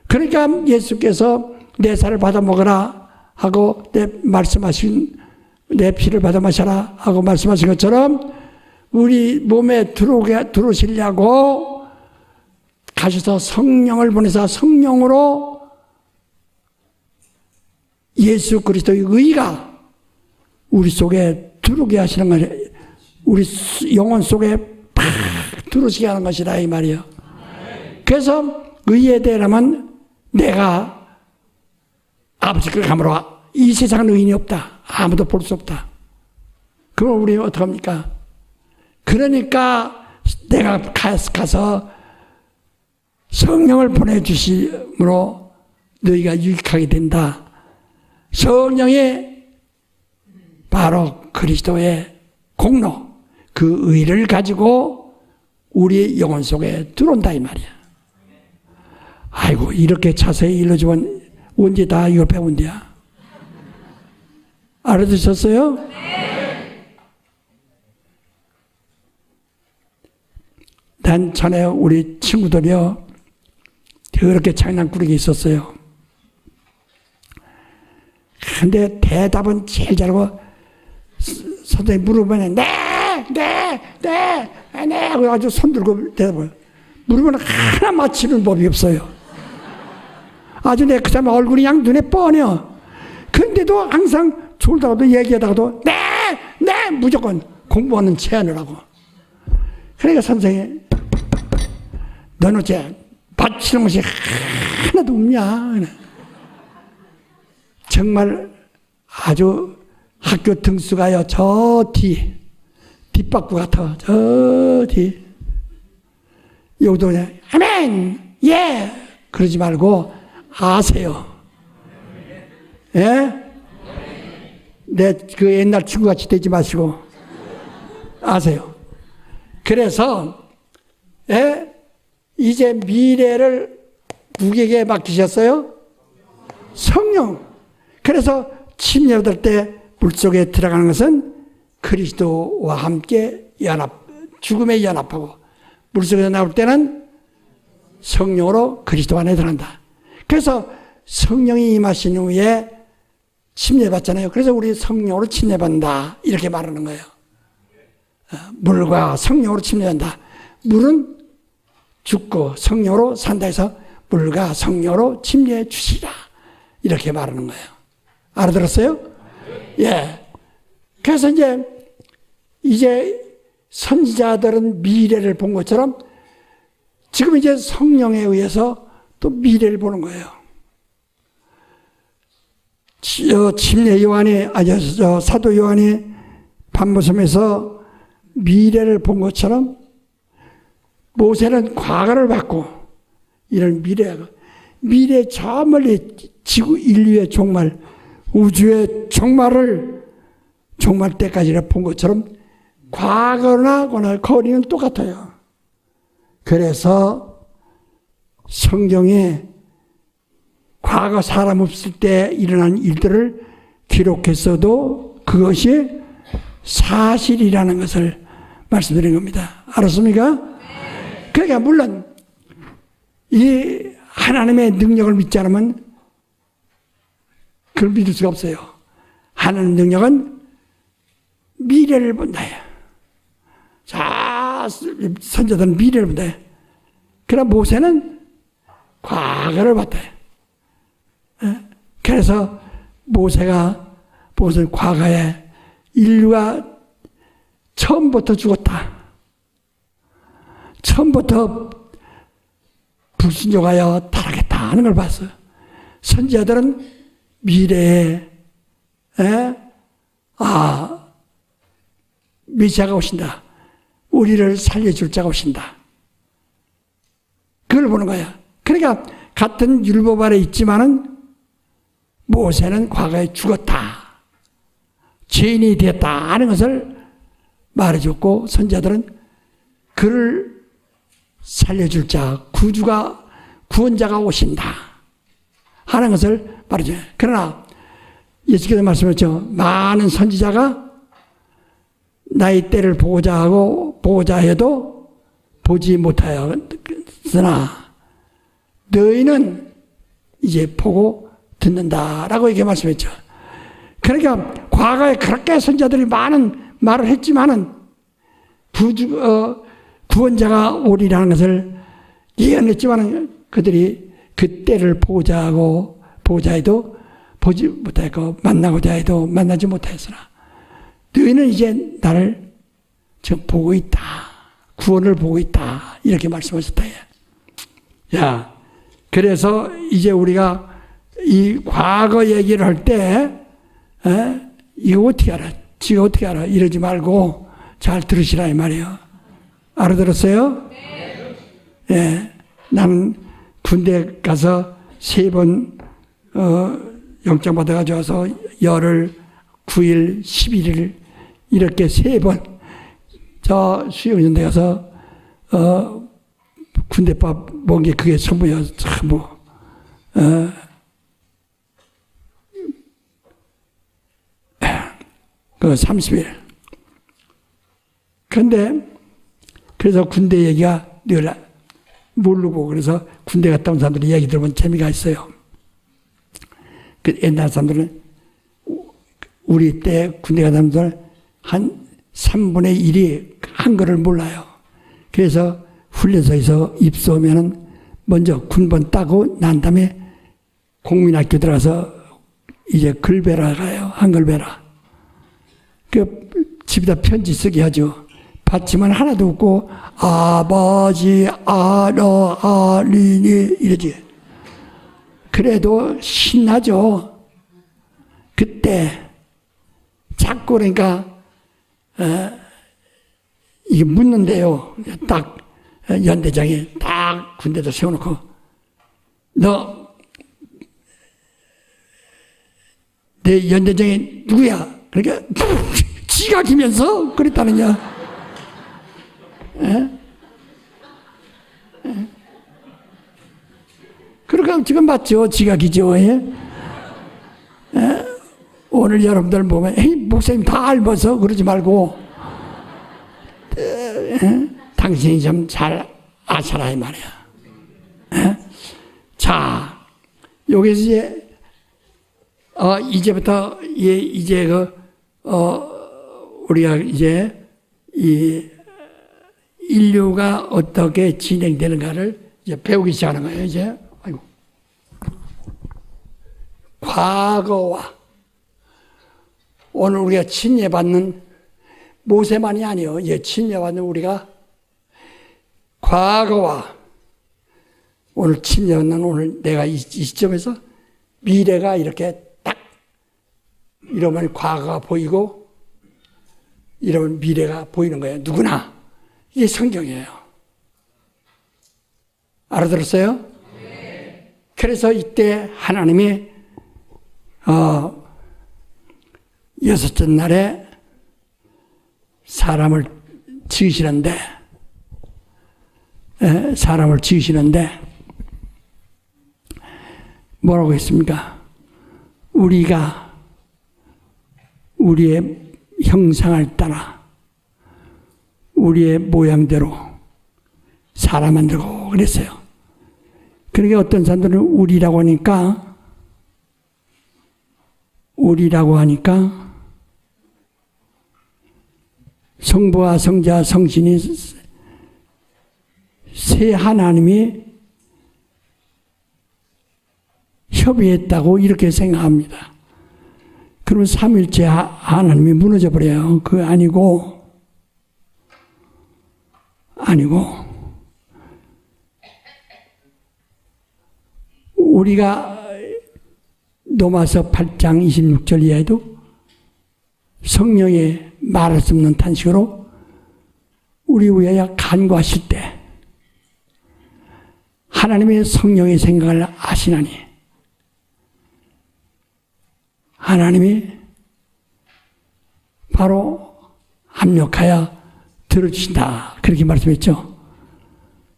그러니까 예수께서 내 살을 받아 먹어라 하고 내 피를 받아 마셔라 하고 말씀하신 것처럼 우리 몸에 들어오시려고 가셔서 성령을 보내서 성령으로 예수 그리스도의 의가 우리 속에 들어오게 하시는 것이 우리 영혼 속에 팍 들어오시게 하는 것이다 이 말이에요. 그래서 의에 대하면 내가 아버지께 가므로 이 세상은 의인이 없다. 아무도 볼 수 없다. 그럼 우리 어떡합니까? 그러니까 내가 가서 성령을 보내주심으로 너희가 유익하게 된다. 성령이 바로 그리스도의 공로, 그 의를 가지고 우리 영혼 속에 들어온다 이 말이야. 아이고 이렇게 자세히 일러주면 언제 다 이걸 배운대야. 알아두셨어요? 난 전에 우리 친구들이요 그렇게 장난꾸러기 있었어요. 근데 대답은 제일 잘하고 선생님 물어보면 네 그래가지고 손 들고 대답을 물으면 하나 맞히는 법이 없어요. 아주 내 그 사람 얼굴이 그냥 눈에 뻔해요. 근데도 항상 졸다가도 얘기하다가도 네 무조건 공부하는 제안을 하고. 그러니까 선생님 너는 어째 맞히는 것이 하나도 없냐. 정말 아주 학교 등수가요 저 뒷박구 같아. 저 뒤. 여기도 그냥 아멘 예 그러지 말고 아세요. 예? 내 그 옛날 친구같이 되지 마시고 아세요. 그래서 이제 미래를 누구에게 맡기셨어요? 성령. 그래서 침례받을 때 물속에 들어가는 것은 그리스도와 함께 죽음에 연합하고, 물속에서 나올 때는 성령으로 그리스도 안에 들어간다. 그래서 성령이 임하신 후에 침례받잖아요. 그래서 우리 성령으로 침례받는다 이렇게 말하는 거예요. 물과 성령으로 침례한다. 물은 죽고 성령으로 산다 해서 물과 성령으로 침례해 주시라 이렇게 말하는 거예요. 알아들었어요? 예. 그래서 이제 선지자들은 미래를 본 것처럼 지금 이제 성령에 의해서 또 미래를 보는 거예요. 침례 요한이, 사도 요한이 반모섬에서 미래를 본 것처럼 모세는 과거를 봤고, 이런 미래 저 멀리 지구 인류의 종말, 우주의 종말 때까지를 본 것처럼 과거나 거리는 똑같아요. 그래서 성경에 과거 사람 없을 때 일어난 일들을 기록했어도 그것이 사실이라는 것을 말씀드린 겁니다. 알았습니까? 그러니까 물론 이 하나님의 능력을 믿지 않으면 그걸 믿을 수가 없어요. 하나님의 능력은 미래를 본다. 자, 선자들은 미래를 본다. 그러나 모세는 과거를 봤다. 그래서 모세는 과거에 인류가 처음부터 죽었다. 처음부터 불순종하여 타락했다 하는 걸 봤어요. 선지자들은 미래에 메시아가 오신다. 우리를 살려줄 자가 오신다. 그걸 보는 거야. 그러니까 같은 율법 아래 있지만은 모세는 과거에 죽었다. 죄인이 되었다 하는 것을 말해줬고, 선지자들은 그를 살려줄 자, 구원자가 오신다 하는 것을 말해줘요. 그러나 예수께서 말씀하셨죠. 많은 선지자가 나의 때를 보고자 해도 보지 못하였으나 너희는 이제 보고 듣는다라고 이렇게 말씀했죠. 그러니까 과거에 그렇게 선지자들이 많은 말을 했지만은 구원자가 오리라는 것을 예언했지만은 그들이 그 때를 보고자 해도 보지 못하였고, 만나고자 해도 만나지 못하였으나 너희는 이제 나를 지금 보고 있다. 구원을 보고 있다. 이렇게 말씀하셨다. 야, 그래서 이제 우리가 이 과거 얘기를 할 때, 이거 어떻게 알아? 지가 어떻게 알아? 이러지 말고 잘 들으시라 이 말이에요. 알아들었어요? 네. 예. 나는 군대 가서 3번, 영장 받아가지고 와서 열흘, 9일, 11일, 이렇게 3번, 수영연대 가서, 군대밥 먹은 게 그게 전부야. 참, 그 30일. 그런데, 그래서 군대 얘기가 늘 모르고, 그래서 군대 갔다 온 사람들이 이야기 들으면 재미가 있어요. 그 옛날 사람들은, 우리 때 군대 갔다 온 사람들 한 3분의 1이 한글을 몰라요. 그래서 훈련소에서 입소하면은 먼저 군번 따고 난 다음에 공민학교 들어가서 이제 글배라 가요. 한글 배라. 그 집에다 편지 쓰게 하죠. 받지만 하나도 없고 아버지 아리니 이러지. 그래도 신나죠. 그때 자꾸 그러니까 이게 묻는데요. 딱 연대장이 딱 군대도 세워놓고 너 내 연대장이 누구야? 그러니까 지각이면서 그랬다느냐. 그러니까 지금 맞죠? 지각이죠. 예? 오늘 여러분들 보면 에이, 목사님 다 알면서 그러지 말고 당신이 좀 잘 아셔라 이 말이야. 자, 여기서 이제부터 이제 우리가 이제 이 인류가 어떻게 진행되는가를 이제 배우기 시작하는 거예요. 이제 아이고. 과거와 오늘 우리가 침례받는 모세만이 아니요. 이제 침례받는 우리가 과거와 오늘 침례받는 오늘 내가 이 시점에서 미래가 이렇게 딱 이러면 과거가 보이고 이러면 미래가 보이는 거예요. 누구나. 이게 성경이에요. 알아들었어요? 네. 그래서 이때 하나님이 여섯째 날에 사람을 지으시는데 뭐라고 했습니까? 우리가 우리의 형상을 따라 우리의 모양대로 사람 만들고 그랬어요. 그러니까 어떤 사람들은 우리라고 하니까 성부와 성자 성신이 세 하나님이 협의했다고 이렇게 생각합니다. 그러면 삼일째 하나님이 무너져 버려요. 그거 아니고 우리가 로마서 8장 26절 이하에도 성령의 말할 수 없는 탄식으로 우리 위하여 간구하실 때 하나님의 성령의 생각을 아시나니 하나님이 바로 합력하여 들어주신다. 그렇게 말씀했죠.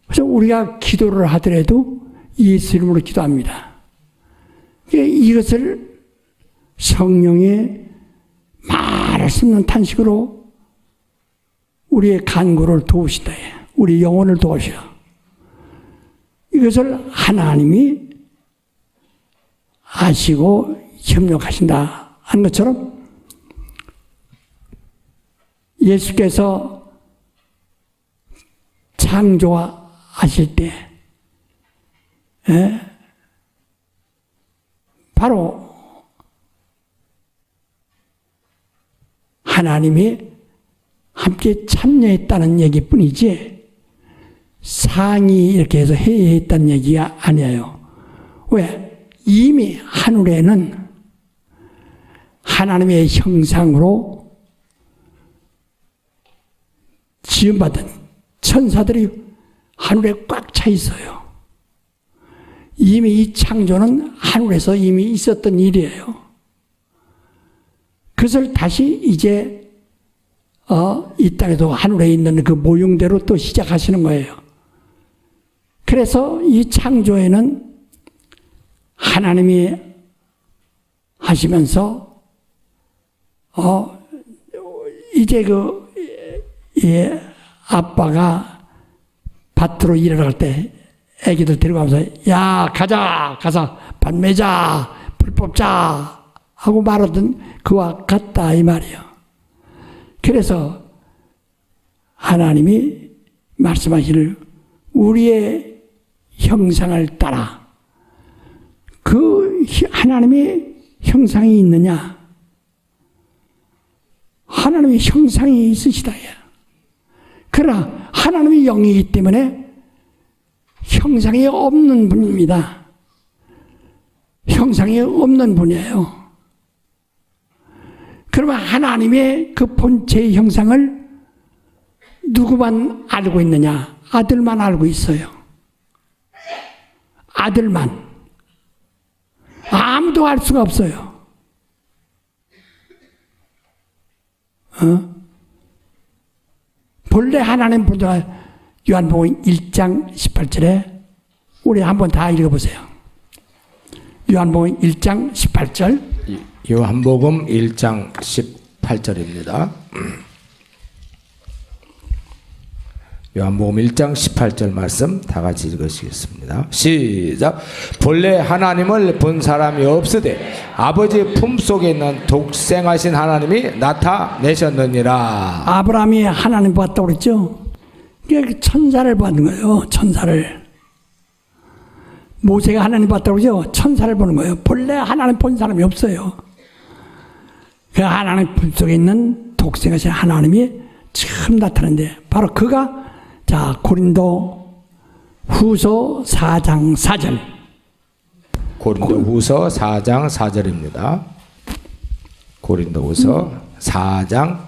그래서 우리가 기도를 하더라도 예수 이름으로 기도합니다. 이것을 성령의 말할 수 없는 탄식으로 우리의 간구를 도우신다. 우리 영혼을 도우셔. 이것을 하나님이 아시고 협력하신다 한 것처럼 예수께서 창조하실 때 바로 하나님이 함께 참여했다는 얘기뿐이지 상이 이렇게 해서 회의했다는 얘기가 아니에요. 왜? 이미 하늘에는 하나님의 형상으로 지음받은 천사들이 하늘에 꽉 차 있어요. 이미 이 창조는 하늘에서 이미 있었던 일이에요. 그것을 다시 이제 이 땅에도 하늘에 있는 그 모형대로 또 시작하시는 거예요. 그래서 이 창조에는 하나님이 하시면서 이제 아빠가 밭으로 일하러 갈 때 애기들 데려가면서 야 가서 밭 매자 불 뽑자 하고 말하던 그와 같다 이 말이에요. 그래서 하나님이 말씀하시는 우리의 형상을 따라 그 하나님의 형상이 있느냐? 하나님의 형상이 있으시다. 그러나 하나님의 영이기 때문에 형상이 없는 분입니다. 형상이 없는 분이에요. 그러면 하나님의 그 본체의 형상을 누구만 알고 있느냐? 아들만 알고 있어요. 아들만. 아무도 알 수가 없어요. 본래 하나님 본체가 요한복음 1장 18절에 우리 한번 다 읽어보세요. 요한복음 1장 18절 요한복음 1장 18절입니다. 요한복음 1장 18절 말씀 다 같이 읽으시겠습니다. 시작. 본래 하나님을 본 사람이 없으되 아버지 품속에 있는 독생하신 하나님이 나타내셨느니라. 아브라함이 하나님 봤다고 그랬죠. 그러니까 천사를 보는 거예요. 천사를. 모세가 하나님 봤다고 그러죠. 천사를 보는 거예요. 본래 하나님 본 사람이 없어요. 그 하나님 품속에 있는 독생하신 하나님이 처음 나타났는데 바로 그가 자 고린도 후서 4장 4절. 고린도 후서 4장 4절입니다. 고린도 후서 4장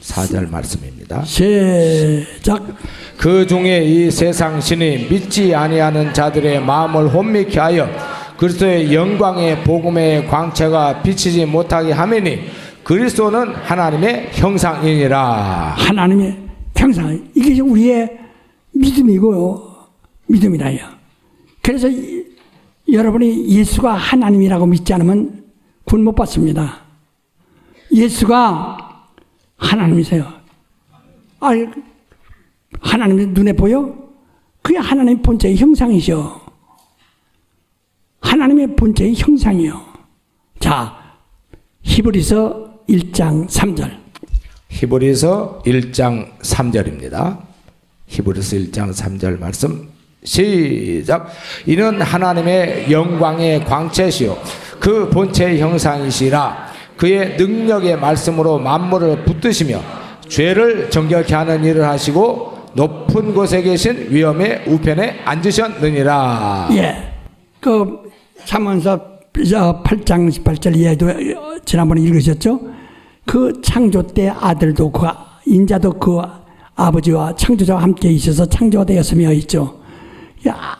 4절 말씀입니다. 시작. 그 중에 이 세상 신이 믿지 아니하는 자들의 마음을 혼미케 하여 그리스도의 영광의 복음의 광채가 비치지 못하게 하매니 그리스도는 하나님의 형상이니라. 하나님의 형상. 이게 우리의 믿음이고요. 믿음이라요. 그래서 여러분이 예수가 하나님이라고 믿지 않으면 군 못 받습니다. 예수가 하나님이세요. 아, 하나님이 눈에 보여? 그게 하나님의 본체의 형상이죠. 하나님의 본체의 형상이요. 자, 히브리서 1장 3절. 히브리서 1장 3절입니다. 히브리서 1장 3절 말씀 시작. 이는 하나님의 영광의 광채시요 그 본체의 형상이시라. 그의 능력의 말씀으로 만물을 붙드시며 죄를 정결케 하는 일을 하시고 높은 곳에 계신 위엄의 우편에 앉으셨느니라. 예. 그 잠언서 8장 18절 이하에도 지난번에 읽으셨죠? 그 창조 때 아들도 그 인자도 그 아버지와 창조자와 함께 있어서 창조가 되었으며 있죠. 야,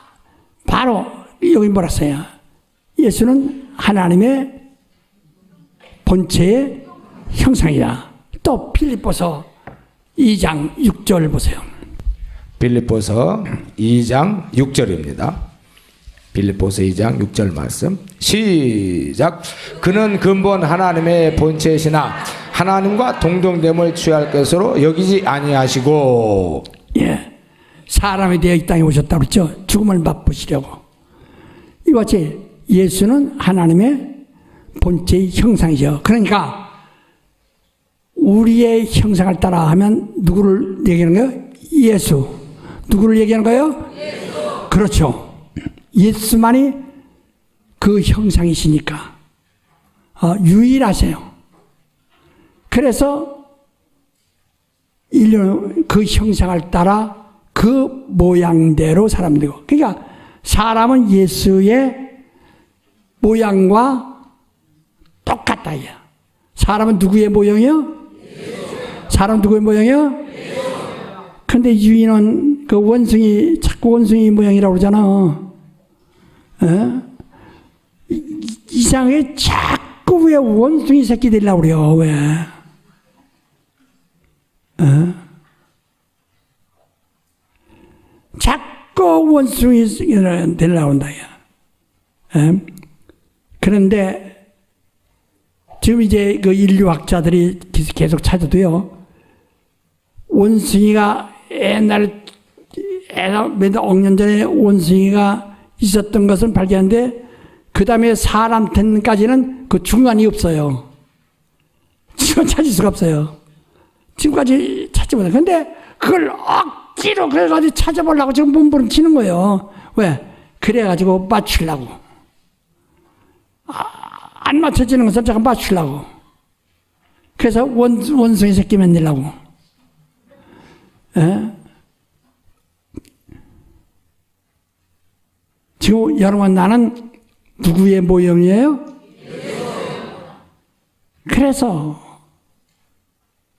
바로 여기 뭐라 써요? 예수는 하나님의 본체의 형상이다. 또 빌립보서 2장 6절 보세요. 빌립보서 2장 6절입니다. 빌립보서 2장 6절 말씀 시작. 그는 근본 하나님의 본체시나 하나님과 동등됨을 취할 것으로 여기지 아니하시고. 예, 사람이 되어 이 땅에 오셨다고 그랬죠. 죽음을 맛보시려고. 이와 같이 예수는 하나님의 본체의 형상이죠. 그러니까 우리의 형상을 따라 하면 누구를 얘기하는 거예요? 예수. 누구를 얘기하는 거예요? 예수. 그렇죠. 예수만이 그 형상이시니까 유일하세요. 그래서 인류는 그 형상을 따라 그 모양대로 사람 되고, 그러니까 사람은 예수의 모양과 똑같다. 사람은 누구의 모양이요? 사람 누구의 모양이요? 근데 유인은 그 원숭이, 자꾸 원숭이 모양이라고 그러잖아. 이상하게 자꾸 왜 원숭이 새끼 되려고 그래요? 왜? 자꾸 원숭이 되려고 한다. 그런데 지금 이제 그 인류학자들이 계속 찾아도요, 원숭이가 몇 억 년 전에 원숭이가 있었던 것은 발견했는데 그 다음에 사람 때까지는 그 중간이 없어요. 지금 찾을 수가 없어요. 지금까지 찾지 못해요. 근데 그걸 억지로 그래가지고 찾아보려고 지금 몸부림치는 거예요. 왜? 그래가지고 맞추려고. 안 맞춰지는 것을 잠깐 맞추려고. 그래서 원숭이 새끼 만들려고. 지금 여러분, 나는 누구의 모형이에요? 그래서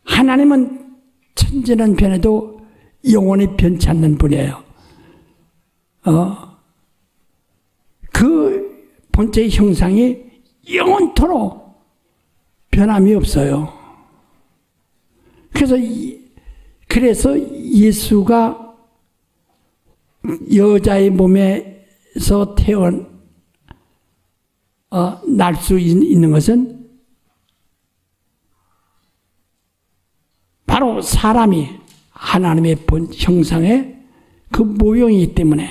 하나님은 천지는 변해도 영원히 변치 않는 분이에요. 그 본체의 형상이 영원토록 변함이 없어요. 그래서 예수가 여자의 몸에서 날 수 있는 것은 바로 사람이 하나님의 본 형상의 그 모형이기 때문에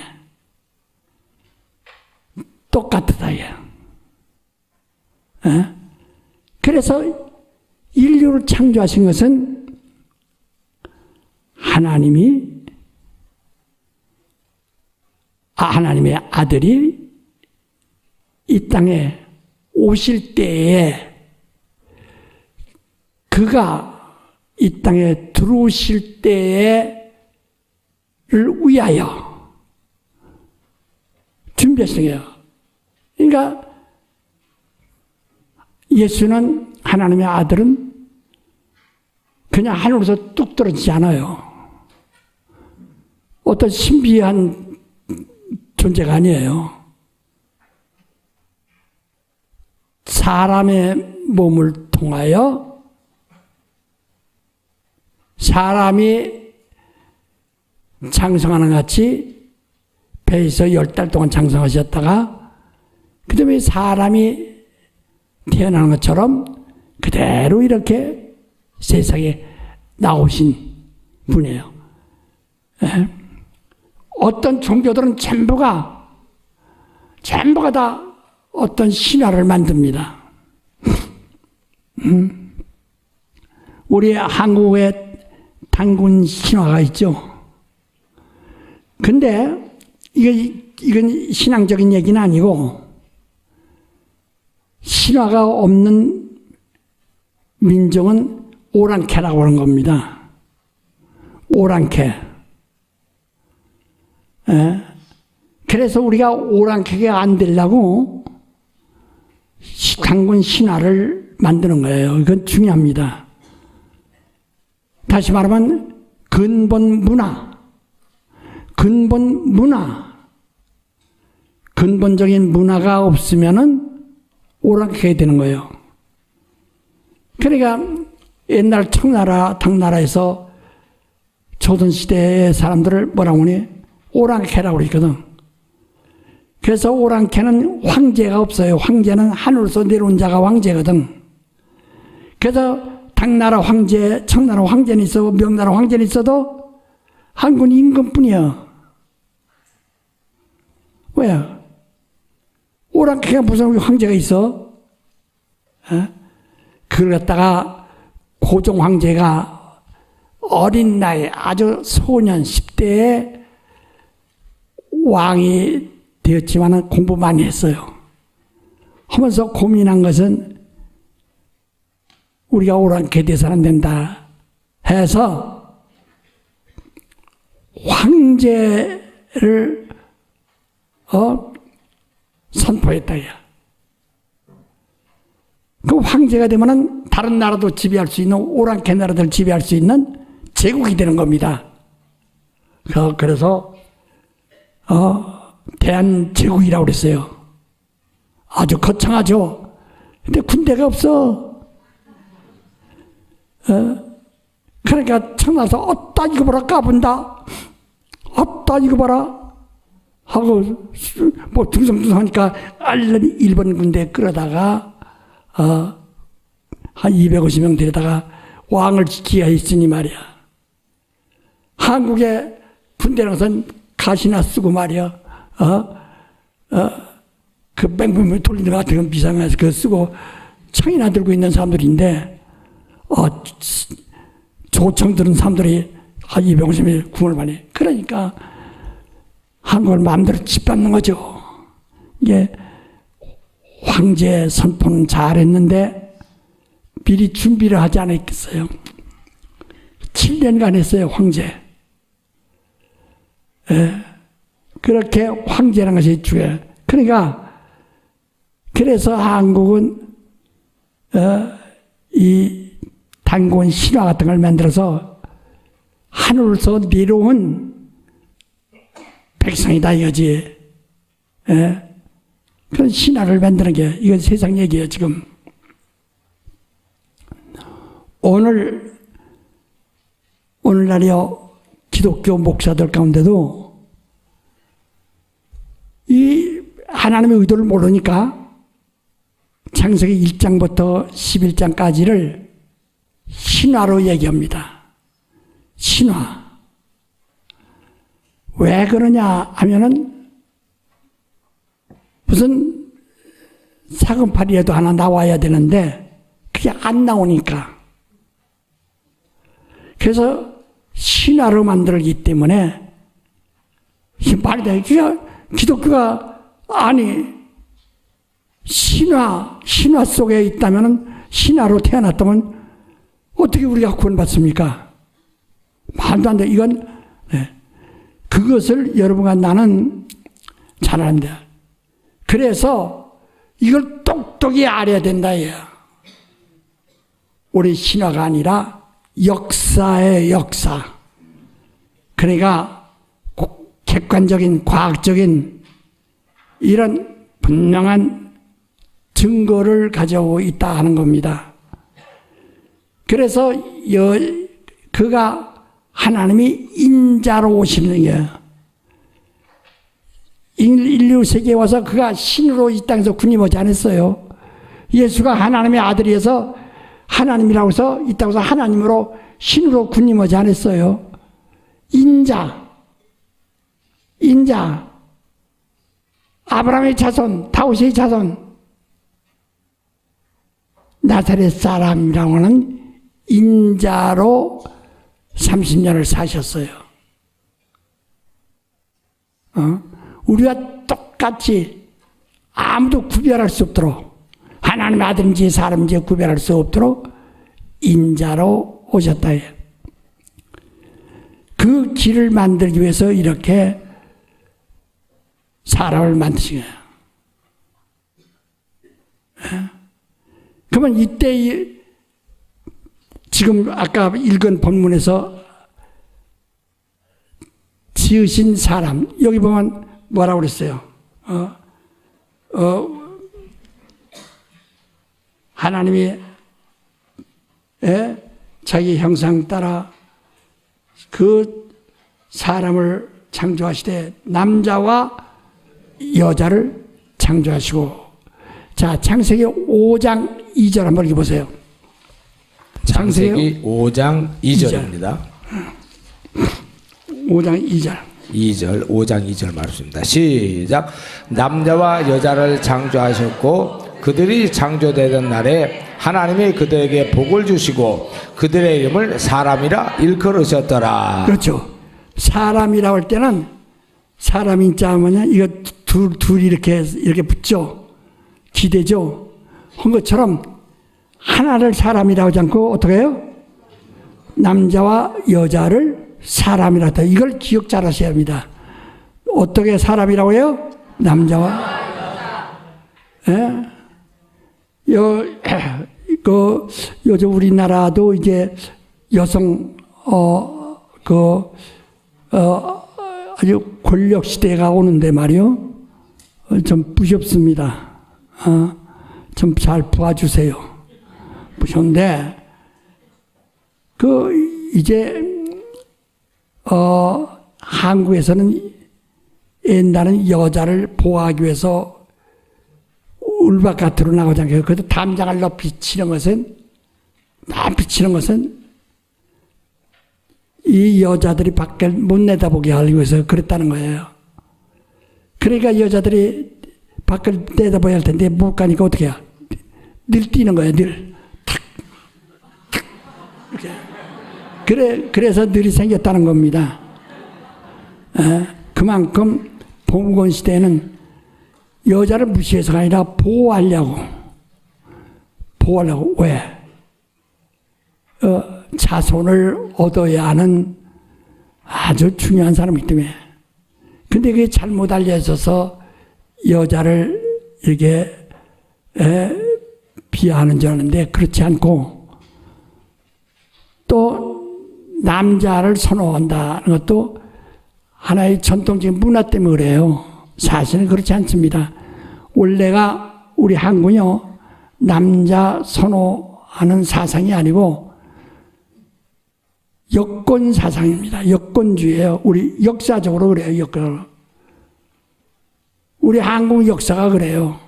똑같다 이게. 그래서 인류를 창조하신 것은 하나님의 아들이 이 땅에 오실 때에 그가 이 땅에 들어오실 때를 위하여 준비하신 거예요. 그러니까 예수는 하나님의 아들은 그냥 하늘에서 뚝 떨어지지 않아요. 어떤 신비한 존재가 아니에요. 사람의 몸을 통하여 사람이 장성하는 같이 배에서 10달 동안 장성하셨다가 그 다음에 사람이 태어나는 것처럼 그대로 이렇게 세상에 나오신 분이에요. 어떤 종교들은 전부가 다 어떤 신화를 만듭니다. 우리 한국에 단군 신화가 있죠. 근데 이건 신앙적인 얘기는 아니고 신화가 없는 민족은 오랑캐라고 하는 겁니다. 오랑캐. 그래서 우리가 오랑캐가 안 되려고 단군 신화를 만드는 거예요. 이건 중요합니다. 다시 말하면 근본적인 문화가 없으면은 오랑캐가 되는 거예요. 그러니까 옛날 청나라, 당나라에서 조선시대의 사람들을 뭐라고 하니? 오랑캐라고 그러거든. 그래서 오랑캐는 황제가 없어요. 황제는 하늘에서 내려온 자가 황제거든. 그래서 당나라 황제, 청나라 황제는 있어, 명나라 황제는 있어도 한군 임금뿐이야. 왜? 오랑캐가 무슨 황제가 있어? 그걸 갖다가 고종 황제가 어린 나이, 아주 소년 10대에 왕이 되었지만 공부 많이 했어요. 하면서 고민한 것은 우리가 오랑캐 돼서는 안 된다 해서 황제를 선포했다. 그 황제가 되면은 다른 나라도 지배할 수 있는, 오랑캐 나라들 지배할 수 있는 제국이 되는 겁니다. 그래서 대한제국이라고 그랬어요. 아주 거창하죠. 근데 군대가 없어. 그러니까 청나서 어따 이거 봐라 까분다. 어따 이거 봐라 하고 뭐 둥성둥성하니까 얼른 일본 군대 끌어다가 한 250명 데려다가 왕을 지키야 했으니 말이야. 한국에 군대랑선 가시나 쓰고 말이야. 그 뺑뺑뺑 돌리는 것 같은 건 비상해서 그거 쓰고 창이나 들고 있는 사람들인데 조청 들은 사람들이 250명 구원을 받네. 그러니까 한국을 마음대로 짓밟는 거죠. 이게 황제 선포는 잘했는데 미리 준비를 하지 않았겠어요. 7년간 했어요, 황제. 그렇게 황제라는 것이 중요해요. 그러니까 그래서 한국은 이 단군 신화 같은 걸 만들어서 하늘에서 내려온 백성이다 이거지. 그런 신화를 만드는 게 이건 세상 얘기예요 지금. 오늘날이요 기독교 목사들 가운데도 이 하나님의 의도를 모르니까 창세기 1장부터 11장까지를 신화로 얘기합니다. 신화. 왜 그러냐 하면은 무슨 사금팔이라도 하나 나와야 되는데 그게 안 나오니까. 그래서 신화로 만들기 때문에 이게 말이 돼. 기독교가 아니 신화 속에 있다면은 신화로 태어났다면 어떻게 우리가 구원받습니까? 말도 안 돼. 이건 그것을 여러분과 나는 잘 안다. 그래서 이걸 똑똑히 알아야 된다. 우리 신화가 아니라 역사의 역사. 그러니까 객관적인 과학적인 이런 분명한 증거를 가지고 있다 하는 겁니다. 그래서 그가 하나님이 인자로 오시는 거예요. 인류 세계에 와서 그가 신으로 이 땅에서 군림하지 않았어요. 예수가 하나님의 아들이어서 하나님이라고 해서 이 땅에서 하나님으로 신으로 군림하지 않았어요. 인자. 아브라함의 자손, 다윗의 자손, 나사렛 사람이라고 하는 인자로 30년을 사셨어요. 우리가 똑같이 아무도 구별할 수 없도록, 하나님의 아들인지 사람인지 구별할 수 없도록 인자로 오셨다. 그 길을 만들기 위해서 이렇게 사람을 만드신 거예요. 그러면 이때 지금 아까 읽은 본문에서 지으신 사람, 여기 보면 뭐라고 그랬어요? 하나님이 자기 형상 따라 그 사람을 창조하시되 남자와 여자를 창조하시고. 자, 창세기 5장 2절 한번 읽어보세요. 창세기 5장 2절입니다. 5장 2절. 5장 2절 말씀입니다. 시작. 남자와 여자를 창조하셨고 그들이 창조되던 날에 하나님이 그들에게 복을 주시고 그들의 이름을 사람이라 일컬으셨더라. 그렇죠. 사람이라고 할 때는 사람인 자 뭐냐? 이거 둘이 이렇게 붙죠. 기대죠. 한 것처럼 하나를 사람이라고 하지 않고 어떻게 해요? 남자와 여자를 사람이라 하다. 이걸 기억 잘 하셔야 합니다. 어떻게 사람이라고 해요? 남자와 여자. 요즘 우리나라도 이제 여성 아주 권력 시대가 오는데 말이요. 좀 무섭습니다. 좀 잘 봐주세요. 무서운데 이제 한국에서는 옛날은 여자를 보호하기 위해서 울바깥으로 나가지 않게 그래도 담장을 높이 치는 것은 이 여자들이 밖을 못 내다보게 하기 위해서 그랬다는 거예요. 그러니까 여자들이 밖을 내다봐야 할 텐데 못 가니까 어떻게 해요? 늘 뛰는 거예요. 늘 탁 이렇게. 그래서 늘이 생겼다는 겁니다. 그만큼 봉건 시대에는 여자를 무시해서가 아니라 보호하려고. 왜? 자손을 얻어야 하는 아주 중요한 사람이기 때문에. 근데 그게 잘못 알려져서 여자를 이렇게 비하하는 줄 아는데 그렇지 않고 또 남자를 선호한다는 것도 하나의 전통적인 문화 때문에 그래요. 사실은 그렇지 않습니다. 원래가 우리 한국은요, 남자 선호하는 사상이 아니고 여권 사상입니다. 여권주의예요. 우리 역사적으로 그래요. 역사적으로. 우리 한국 역사가 그래요.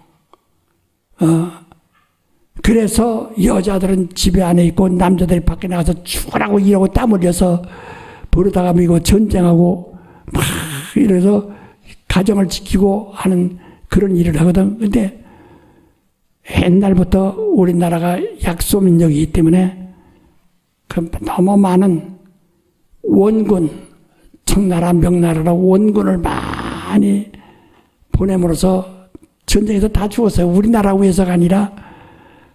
그래서 여자들은 집에 안에 있고 남자들이 밖에 나가서 죽으라고 일하고 땀 흘려서 버르다가 미고 전쟁하고 막 이래서 가정을 지키고 하는 그런 일을 하거든. 근데 옛날부터 우리나라가 약소민족이기 때문에 그 너무 많은 원군, 청나라, 명나라라고 원군을 많이 보냄으로써 전쟁에서 다 죽었어요. 우리나라 위해서가 아니라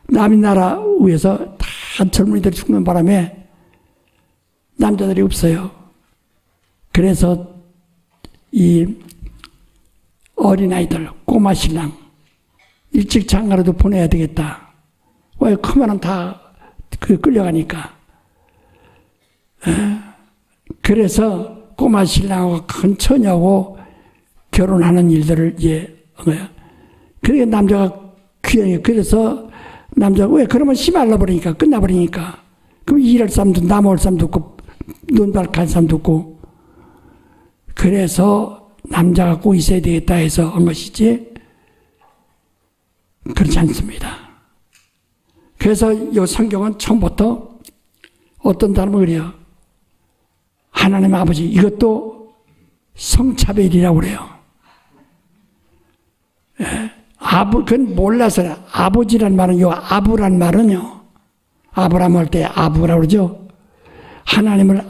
남의 나라 위해서 다 젊은이들 죽는 바람에 남자들이 없어요. 그래서 이 어린아이들, 꼬마 신랑 일찍 장가라도 보내야 되겠다. 왜 크면은 다 끌려가니까. 그래서 꼬마 신랑하고 큰 처녀하고 결혼하는 일들을 이제 한 거야. 그러니까 남자가 귀하게 그래서 남자가 왜 그러면 씨말라 버리니까 끝나버리니까 그럼 일할 사람도 남올 사람도 없고 논발할 사람도 없고 그래서 남자가 꼭 있어야 되겠다 해서 한 것이지 그렇지 않습니다. 그래서 이 성경은 처음부터 어떤 사람은 그래요. 하나님 아버지 이것도 성차별이라고 그래요. 그건 몰라서 아버지란 말은요. 아부란 말은요. 아브라함 할 때 아부라고 그러죠. 하나님을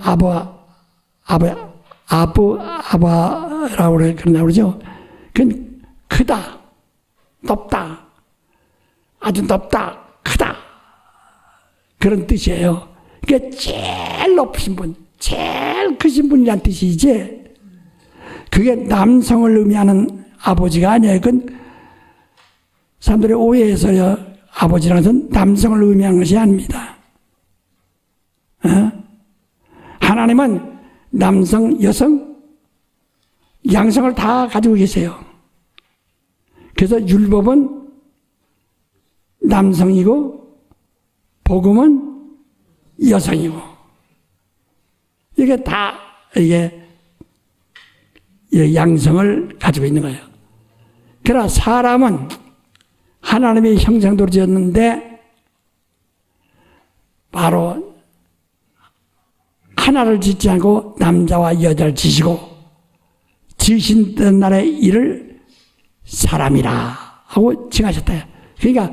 아바라고 그러죠. 그건 크다, 높다, 아주 높다, 크다 그런 뜻이에요. 그게 제일 높으신 분, 제일 크신 분이란 뜻이지. 그게 남성을 의미하는 아버지가 아니에요. 그건 사람들이 오해해서요. 아버지라는 것은 남성을 의미하는 것이 아닙니다. 하나님은 남성, 여성, 양성을 다 가지고 계세요. 그래서 율법은 남성이고 복음은 여성이고 이게 다 이게 양성을 가지고 있는 거예요. 그러나 사람은 하나님의 형상대로 지었는데 바로 하나를 짓지 않고 남자와 여자를 지시고 지으신 날의 일을 사람이라 하고 칭하셨다. 그러니까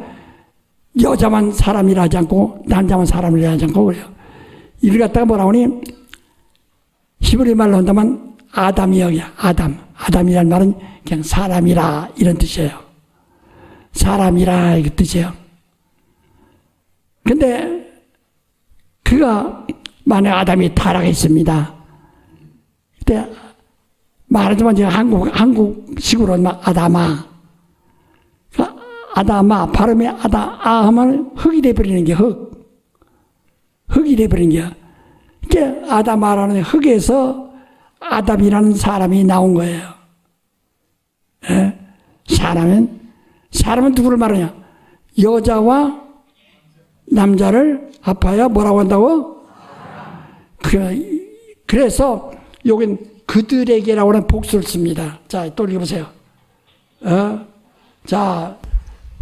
여자만 사람이라 하지 않고 남자만 사람이라 하지 않고 그래요. 이를 갖다가 뭐라고 하니 히브리 말로 한다면 아담이야. 아담이라는 말은 그냥 사람이라 이런 뜻이에요. 사람이라 이게 뜻이에요. 근데 그가 만약 아담이 타락했습니다. 그때 말하자면 제가 한국식으로 아담아. 아담아 발음이 아 하면 흙이 돼버리는 게 흙이 돼버리는 게야. 이게 아담아라는 흙에서 아담이라는 사람이 나온 거예요. 예? 사람은 누구를 말하냐? 여자와 남자를 합하여 뭐라고 한다고? 그래서 여긴 그들에게라고 하는 복수를 씁니다. 자, 또 읽어보세요. 자,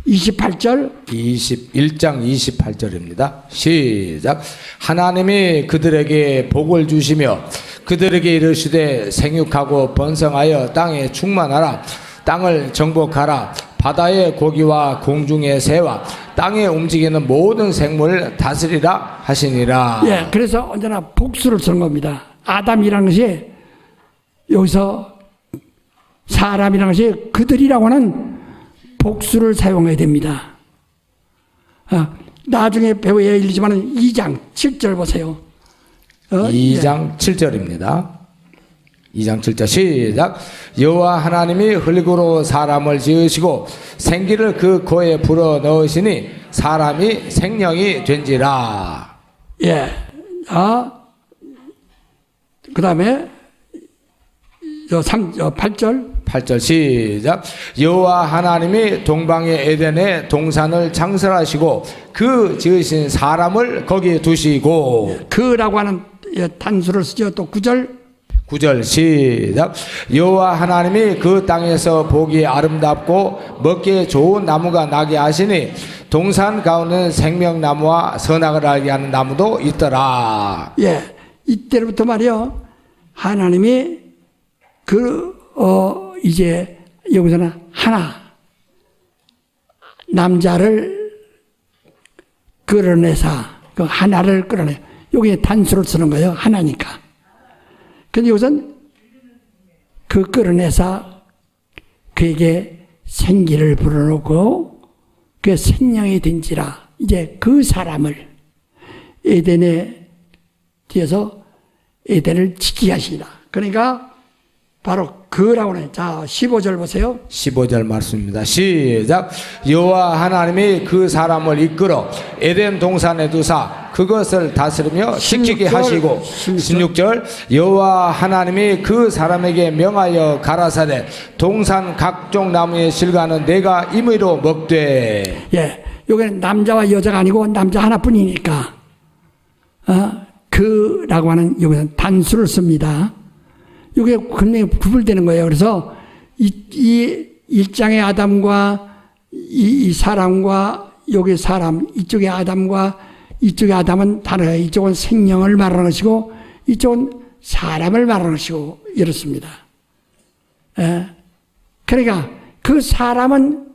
28절. 21장 28절입니다. 시작. 하나님이 그들에게 복을 주시며 그들에게 이르시되 생육하고 번성하여 땅에 충만하라. 땅을 정복하라. 바다의 고기와 공중의 새와 땅에 움직이는 모든 생물을 다스리라 하시니라. 예, 그래서 언제나 복수를 쓰는 겁니다. 아담이라는 것이 여기서 사람이라는 것이 그들이라고 하는 복수를 사용해야 됩니다. 나중에 배워야 일리지만 2장 7절 보세요. 2장 7절입니다. 2장 7절 시작. 여호와 하나님이 흙으로 사람을 지으시고 생기를 그 코에 불어 넣으시니 사람이 생명이 된지라. 예. 그 다음에 8절 8절 시작. 여호와 하나님이 동방의 에덴에 동산을 창설하시고 그 지으신 사람을 거기에 두시고. 그라고 하는 단수를 쓰죠. 또 9절 9절 시작. 여호와 하나님이 그 땅에서 보기 아름답고 먹기에 좋은 나무가 나게 하시니 동산 가운데 생명나무와 선악을 알게 하는 나무도 있더라. 예, 이때부터 말이요, 하나님이 이제 여기서는 하나, 남자를 끌어내사, 그 하나를 끌어내. 여기에 단수를 쓰는 거예요. 하나니까. 근데 여기서는 그 끌어내사 그에게 생기를 불어넣고 그 생명이 된지라. 이제 그 사람을 에덴에 뒤에서 에덴을 지키게 하시라. 그러니까 바로 그라고 하네. 자, 15절 보세요. 15절 말씀입니다. 시작. 여호와 하나님이 그 사람을 이끌어 에덴 동산에 두사 그것을 다스리며 지키게 16절, 하시고 16절 여호와 하나님이 그 사람에게 명하여 가라사대 동산 각종 나무의 실과는 내가 임의로 먹되. 예, 여기는 남자와 여자가 아니고 남자 하나뿐이니까 그라고 하는 여기는 단수를 씁니다. 이게 분명히 구분되는 거예요. 그래서 이 일장의 아담과 이 사람과 여기 사람, 이쪽의 아담과 이쪽의 아담은 다르요. 이쪽은 생명을 말하는 것이고 이쪽은 사람을 말하는 것이고 이렇습니다. 예. 그러니까 그 사람은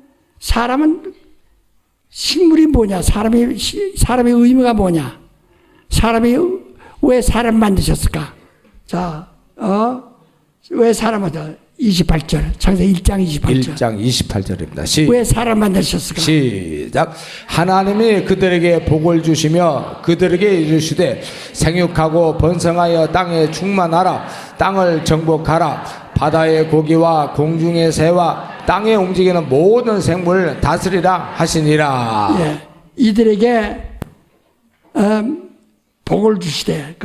식물이 뭐냐? 사람의 의미가 뭐냐? 사람이 왜 사람 만드셨을까? 자, 왜 사람을 28절 창세기 1장 28절 1장 28절입니다. 왜 사람 만드셨을까? 시작. 하나님이 그들에게 복을 주시며 그들에게 이르시되 생육하고 번성하여 땅에 충만하라. 땅을 정복하라. 바다의 고기와 공중의 새와 땅에 움직이는 모든 생물을 다스리라 하시니라. 예, 이들에게 복을 주시되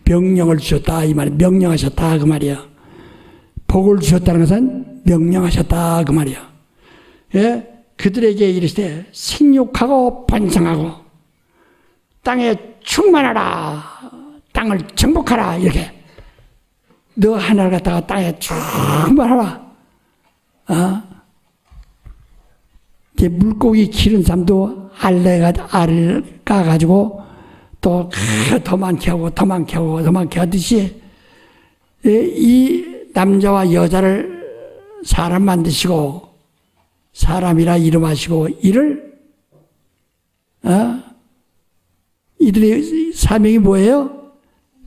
명령을 주셨다 이 말이야. 명령하셨다 그 말이야. 복을 주셨다는 것은 명령하셨다 그 말이야. 예? 그들에게 이르시되 생육하고 번성하고 땅에 충만하라. 땅을 정복하라. 이렇게 너 하나를 갖다가 땅에 충만하라. 이제 물고기 기른 사람도 알을 까가지고 또 더 많게 하고 더 많게 하고 더 많게 하듯이 이 남자와 여자를 사람 만드시고 사람이라 이름하시고 이들의 사명이 뭐예요?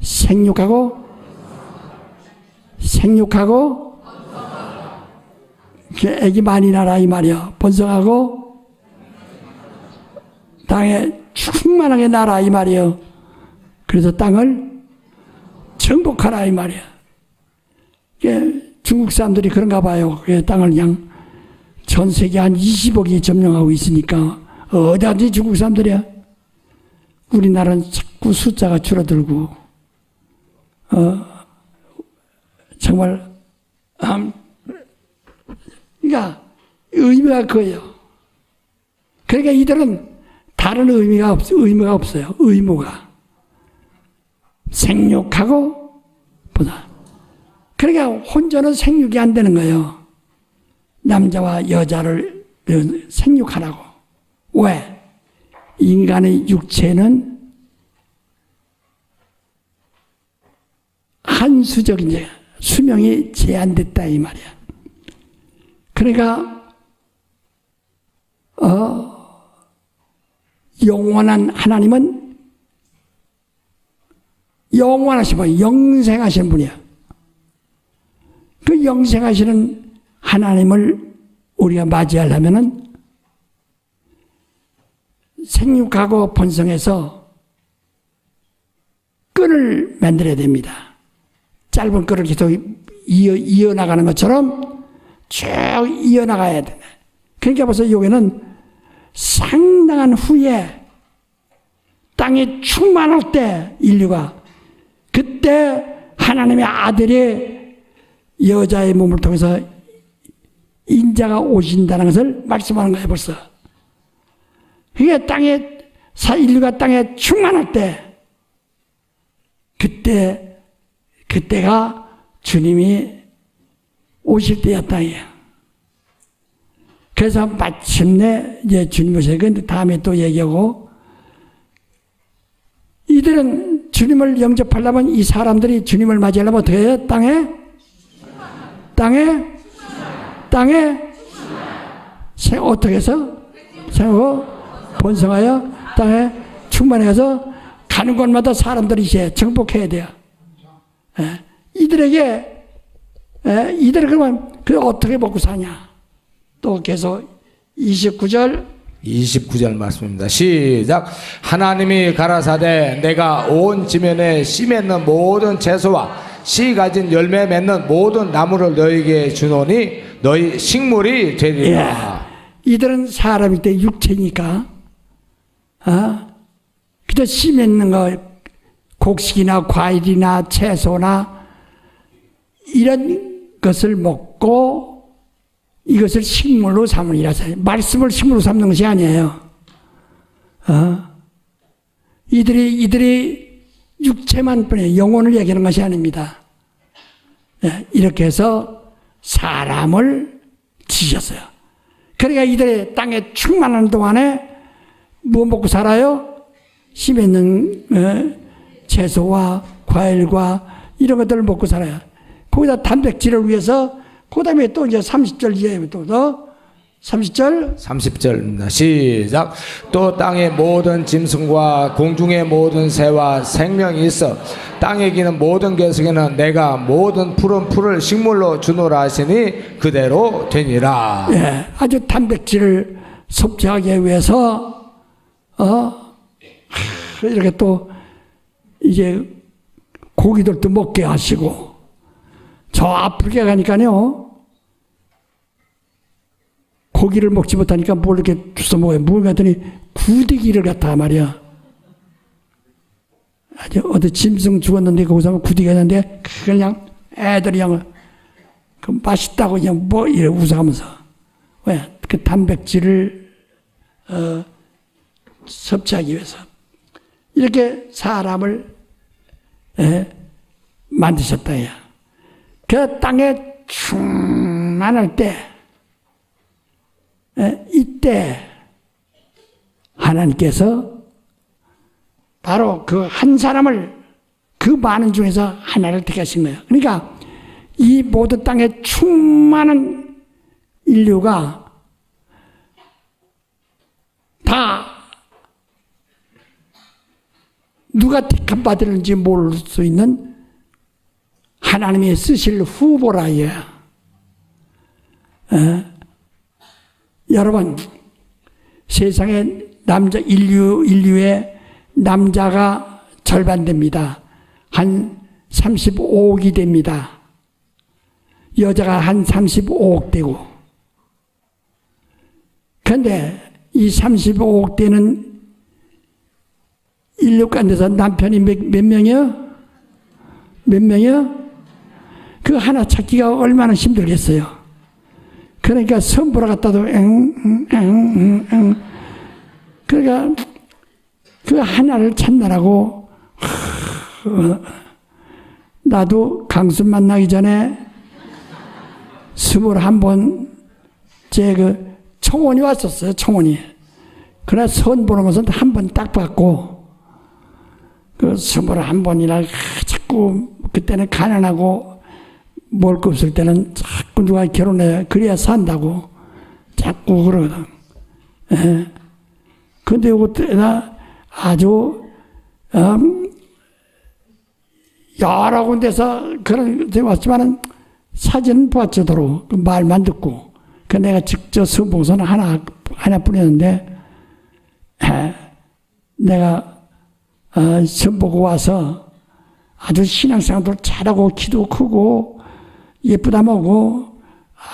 생육하고 애기 많이 낳아라 이 말이야. 번성하고 땅에 충만하게 나라 이 말이에요. 그래서 땅을 정복하라 이 말이야. 중국 사람들이 그런가 봐요. 땅을 그냥 전 세계 한 20억이 점령하고 있으니까 어디 가든지 중국 사람들이야. 우리나라는 자꾸 숫자가 줄어들고 정말 그러니까 의미가 그거예요. 그러니까 이들은 다른 의미가 없어요. 의무가. 생육하고 보다. 그러니까 혼자는 생육이 안 되는 거예요. 남자와 여자를 생육하라고. 왜? 인간의 육체는 한수적인 수명이 제한됐다 이 말이야. 그러니까 영원한 하나님은 영원하신 분, 영생하시는 분이야. 그 영생하시는 하나님을 우리가 맞이하려면은 생육하고 번성해서 끈을 만들어야 됩니다. 짧은 끈을 계속 이어나가는 것처럼 쭉 이어나가야 된다. 그러니까 벌써 여기는 상당한 후에 땅이 충만할 때 인류가 그때 하나님의 아들이 여자의 몸을 통해서 인자가 오신다는 것을 말씀하는 거예요 벌써. 그러니까 인류가 땅에 충만할 때 그때가 주님이 오실 때였다. 그래서 마침내 이제 주님 오셔서 다음에 또 얘기하고, 이들은 주님을 영접하려면 이 사람들이 주님을 맞이하려면 어떻게 해요? 땅에 어떻게 해서? 생하고 번성하여 땅에 충만해서 가는 곳마다 사람들이 이제 정복해야 돼요. 이들에게, 이들은 그러면 어떻게 먹고 사냐? 또 계속 29절 말씀입니다. 시작. 하나님이 가라사대 내가 온 지면에 씨 맺는 모든 채소와 씨 가진 열매 맺는 모든 나무를 너희에게 주노니 너희 식물이 되리라. 이들은 사람일 때 육체니까 그저 씨 맺는 거 곡식이나 과일이나 채소나 이런 것을 먹고 이것을 식물로 삼으리라서 말씀을 식물로 삼는 것이 아니에요. 이들이 육체만 뿐이에요. 영혼을 얘기하는 것이 아닙니다. 이렇게 해서 사람을 지셨어요. 그러니까 이들이 땅에 충만한 동안에 뭐 먹고 살아요? 씨 맺는 채소와 과일과 이런 것들을 먹고 살아요. 거기다 단백질을 위해서 그 다음에 또 이제 30절 이하에 또 30절입니다. 시작. 또 땅의 모든 짐승과 공중의 모든 새와 생명이 있어 땅에 기는 모든 개성에는 내가 모든 푸른 풀을 식물로 주노라 하시니 그대로 되니라. 예, 아주 단백질을 섭취하기 위해서 이렇게 또 이제 고기들도 먹게 하시고, 저 아프리카 가니까요, 고기를 먹지 못하니까 뭘 이렇게 주워 먹어요. 뭘 갔더니 구데기를 갖다 말이야. 아주 어디 짐승 죽었는데 거기서 구데기가 있는데 그냥 애들이 그냥 그 맛있다고 그냥 뭐 이래 웃어가면서. 왜? 그 단백질을 섭취하기 위해서 이렇게 사람을 만드셨다. 그 땅에 충만할 때, 이때 하나님께서 바로 그 한 사람을 그 많은 중에서 하나를 택하신 거예요. 그러니까 이 모든 땅에 충만한 인류가 다 누가 택함 받을는지 모를 수 있는 하나님이 쓰실 후보라 이거야. 여러분, 세상에 인류의 남자가 절반 됩니다. 한 35억이 됩니다. 여자가 한 35억 되고. 그런데 이 35억 되는 인류 가운데서 남편이 몇 명이요? 몇 명이요? 그 하나 찾기가 얼마나 힘들겠어요. 그러니까 선보러 갔다도 그러니까 그 하나를 찾느라고 나도 강순 만나기 전에 21번 제 그 청원이 왔었어요. 청원이. 그러나 선 보면서 한 번 딱 받고 그 21번이나 자꾸 그때는 가난하고 먹을 거 없을 때는 자꾸 누가 결혼해 그래야 산다고 자꾸 그러거든. 근데 이것도 아주 여러 군데서 그런 데 왔지만은 사진은 봤죠도록 그 말만 듣고 그 내가 직접 성봉선 하나뿐이었는데 내가 시험 보고 와서 아주 신앙생활도 잘하고 키도 크고 예쁘다 먹고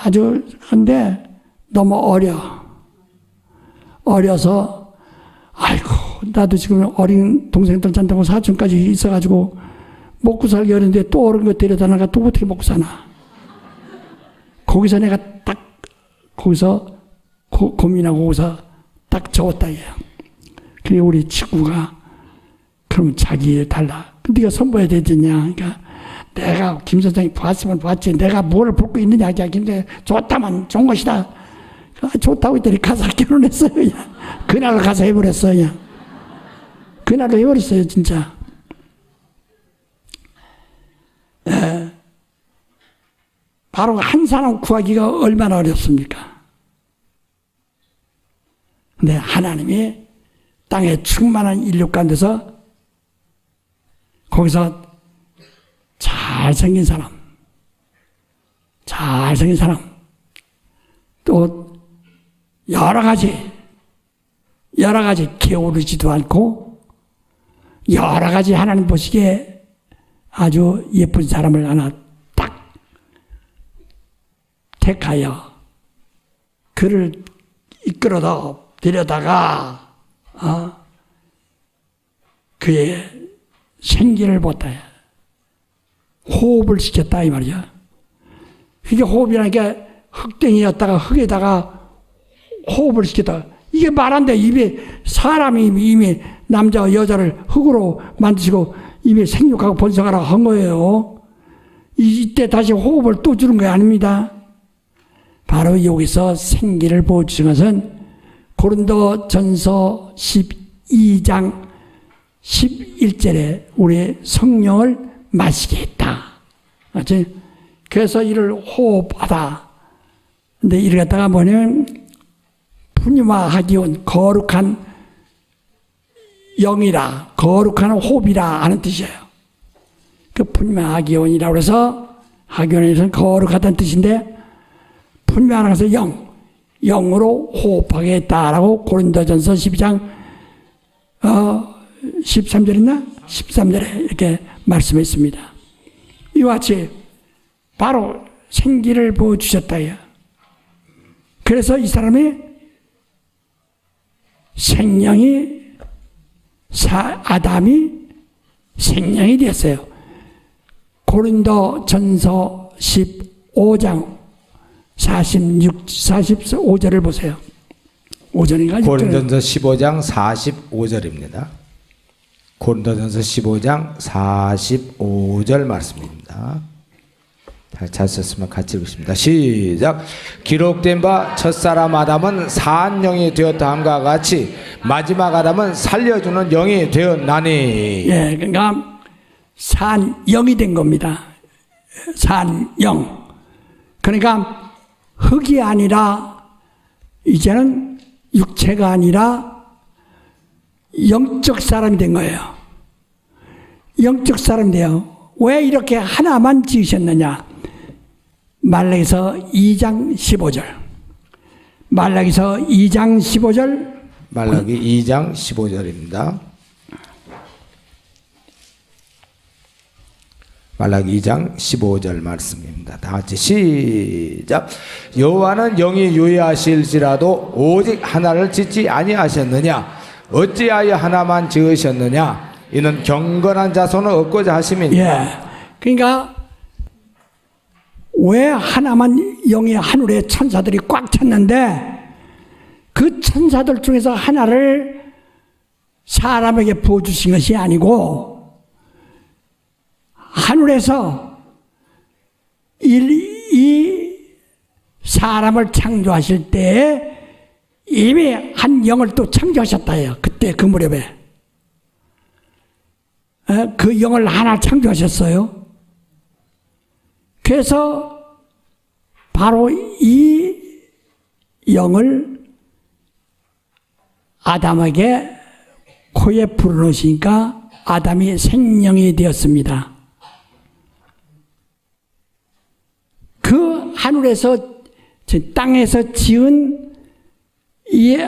아주 근데 너무 어려서 아이고 나도 지금 어린 동생들 잔다고 사촌까지 있어가지고 먹고 살기 어려운데 또 어른 거 데려다나가 또 어떻게 먹고 사나. 거기서 내가 딱 거기서 고민하고 거기서 딱 적었다 얘. 그리고 우리 친구가 그럼 자기 일 달라. 네가 선보여야 되겠냐. 그러니까 내가 김 선생이 봤으면 봤지. 내가 뭘 보고 있느냐. 김 선생 좋다면 좋은 것이다. 좋다고 했더니 가서 결혼했어요. 그냥. 그날로 가서 해버렸어요. 그냥. 그날로 해버렸어요, 진짜. 바로 한 사람 구하기가 얼마나 어렵습니까? 근데 하나님이 땅에 충만한 인류 가운데서 거기서 잘생긴 사람, 또 여러 가지 게으르지도 않고 여러 가지 하나님 보시기에 아주 예쁜 사람을 하나 딱 택하여 그를 이끌어다 데려다가 그의 생기를 보다 호흡을 시켰다 이 말이야. 그게 호흡이라는 게 흙덩이였다가 흙에다가 호흡을 시켰다. 이게 말 안 돼. 이미 사람이 이미 남자와 여자를 흙으로 만드시고 이미 생육하고 번성하라고 한 거예요. 이때 다시 호흡을 또 주는 게 아닙니다. 바로 여기서 생기를 보여주신 것은 고린도전서 12장 11절에 우리 성령을 마시게 했다. 그래서 이를 호흡하다. 근데 이를 갖다가 뭐냐면 푸니마하기온 거룩한 영이라 거룩한 호흡이라 하는 뜻이에요. 그 푸니마하기온이라고 해서 하기온에서는 거룩하다는 뜻인데 푸니마라고 해서 영으로 호흡하게 했다라고 고린도전서 12장 13절 있나? 13절에 이렇게 말씀했습니다. 이와 같이 바로 생기를 보여주셨다요. 그래서 이 사람이 아담이 생명이 되었어요. 고린도전서 15장 45절을 보세요. 5절인가? 고린도전서 15장 45절입니다. 고린도전서 15장 45절 말씀입니다. 잘 썼으면 같이 읽겠습니다. 시작. 기록된 바 첫사람 아담은 산 영이 되었다 함과 같이 마지막 아담은 살려주는 영이 되었나니. 예, 그러니까 산 영이 된 겁니다. 산 영. 그러니까 흙이 아니라 이제는 육체가 아니라 영적 사람이 된 거예요. 영적 사람이 돼요. 왜 이렇게 하나만 지으셨느냐? 말라기서 2장 15절. 말라기서 2장 15절. 말라기 2장 15절입니다. 말라기 2장 15절 말씀입니다. 다 같이 시작. 여호와는 영이 유의하실지라도 오직 하나를 짓지 아니하셨느냐? 어찌하여 하나만 지으셨느냐? 이는 경건한 자손을 얻고자 하심이니라. 예. 그러니까 왜 하나만 영이 하늘에 천사들이 꽉 찼는데 그 천사들 중에서 하나를 사람에게 부어주신 것이 아니고 하늘에서 이 사람을 창조하실 때에 이미 한 영을 또 창조하셨다 해요. 그때 그 무렵에. 그 영을 하나 창조하셨어요. 그래서 바로 이 영을 아담에게 코에 불어넣으시니까 아담이 생명이 되었습니다. 그 하늘에서 땅에서 지은 이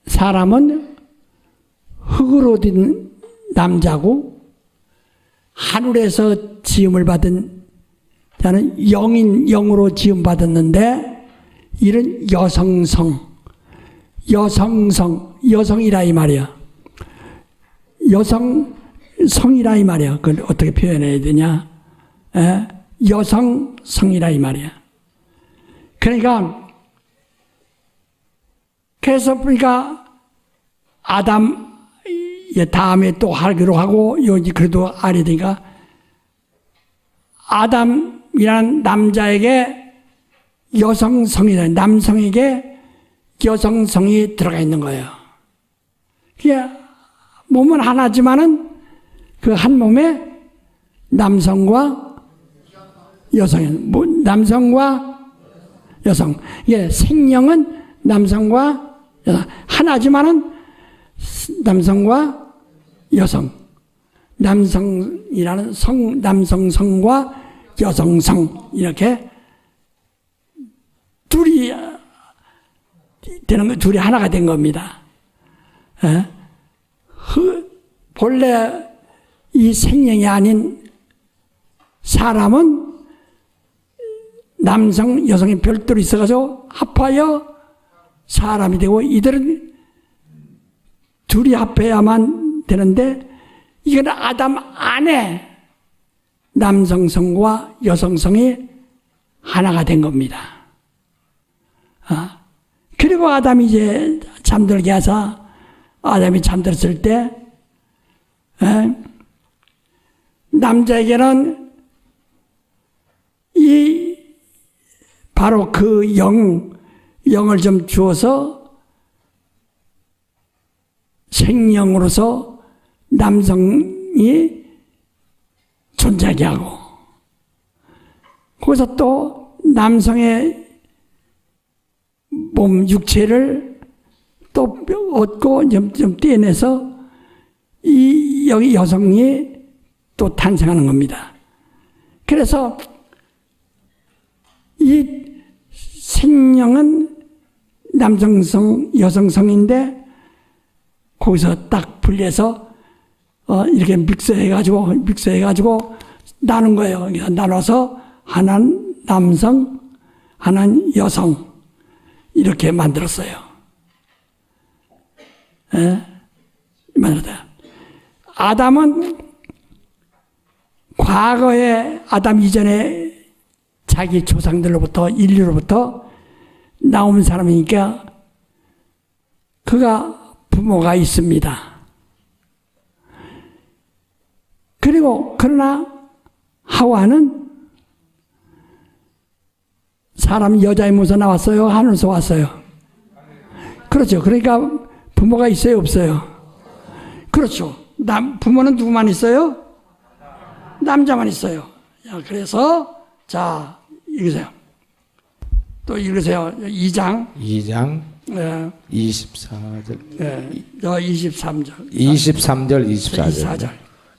사람은 흙으로 된 남자고 하늘에서 지음을 받은 자는 영으로 지음 받았는데 이런 여성이라 이 말이야. 여성성이라 이 말이야. 그걸 어떻게 표현해야 되냐? 여성성이라 이 말이야. 그러니까 그래서 보니까 아담 다음에 또 하기로 하고 여기 그래도 알이 되니까 아담이라는 남자에게 여성성이다. 남성에게 여성성이 들어가 있는 거예요. 그게 몸은 하나지만은 그 한 몸에 남성과 여성, 남성과 여성. 이게 생명은 남성과 여성. 하나지만은 남성과 여성. 남성이라는 성, 남성성과 여성성. 이렇게 둘이 되는 거, 둘이 하나가 된 겁니다. 본래 이 생명이 아닌 사람은 남성, 여성이 별도로 있어가지고 합하여 사람이 되고 이들은 둘이 합해야만 되는데 이건 아담 안에 남성성과 여성성이 하나가 된 겁니다. 그리고 아담이 이제 잠들게 하사 아담이 잠들었을 때 남자에게는 이 바로 그 영을 좀 주어서 생명으로서 남성이 존재하게 하고 거기서 또 남성의 몸 육체를 또 얻고 좀 떼내서 이 여기 여성이 또 탄생하는 겁니다. 그래서 이 생명은 남성성, 여성성인데 거기서 딱 분리해서 이렇게 믹서해가지고 나눈 거예요. 나눠서 하나는 남성, 하나는 여성 이렇게 만들었어요. 만들었다. 아담은 과거에 아담 이전에 자기 조상들로부터 인류로부터 나온 사람이니까 그가 부모가 있습니다. 그리고 그러나 하와는 사람 여자의 몸에서 나왔어요? 하늘에서 왔어요? 그렇죠. 그러니까 부모가 있어요? 없어요? 그렇죠. 부모는 누구만 있어요? 남자만 있어요. 그래서 자 읽으세요. 또 읽으세요. 2장 24절 23절 24절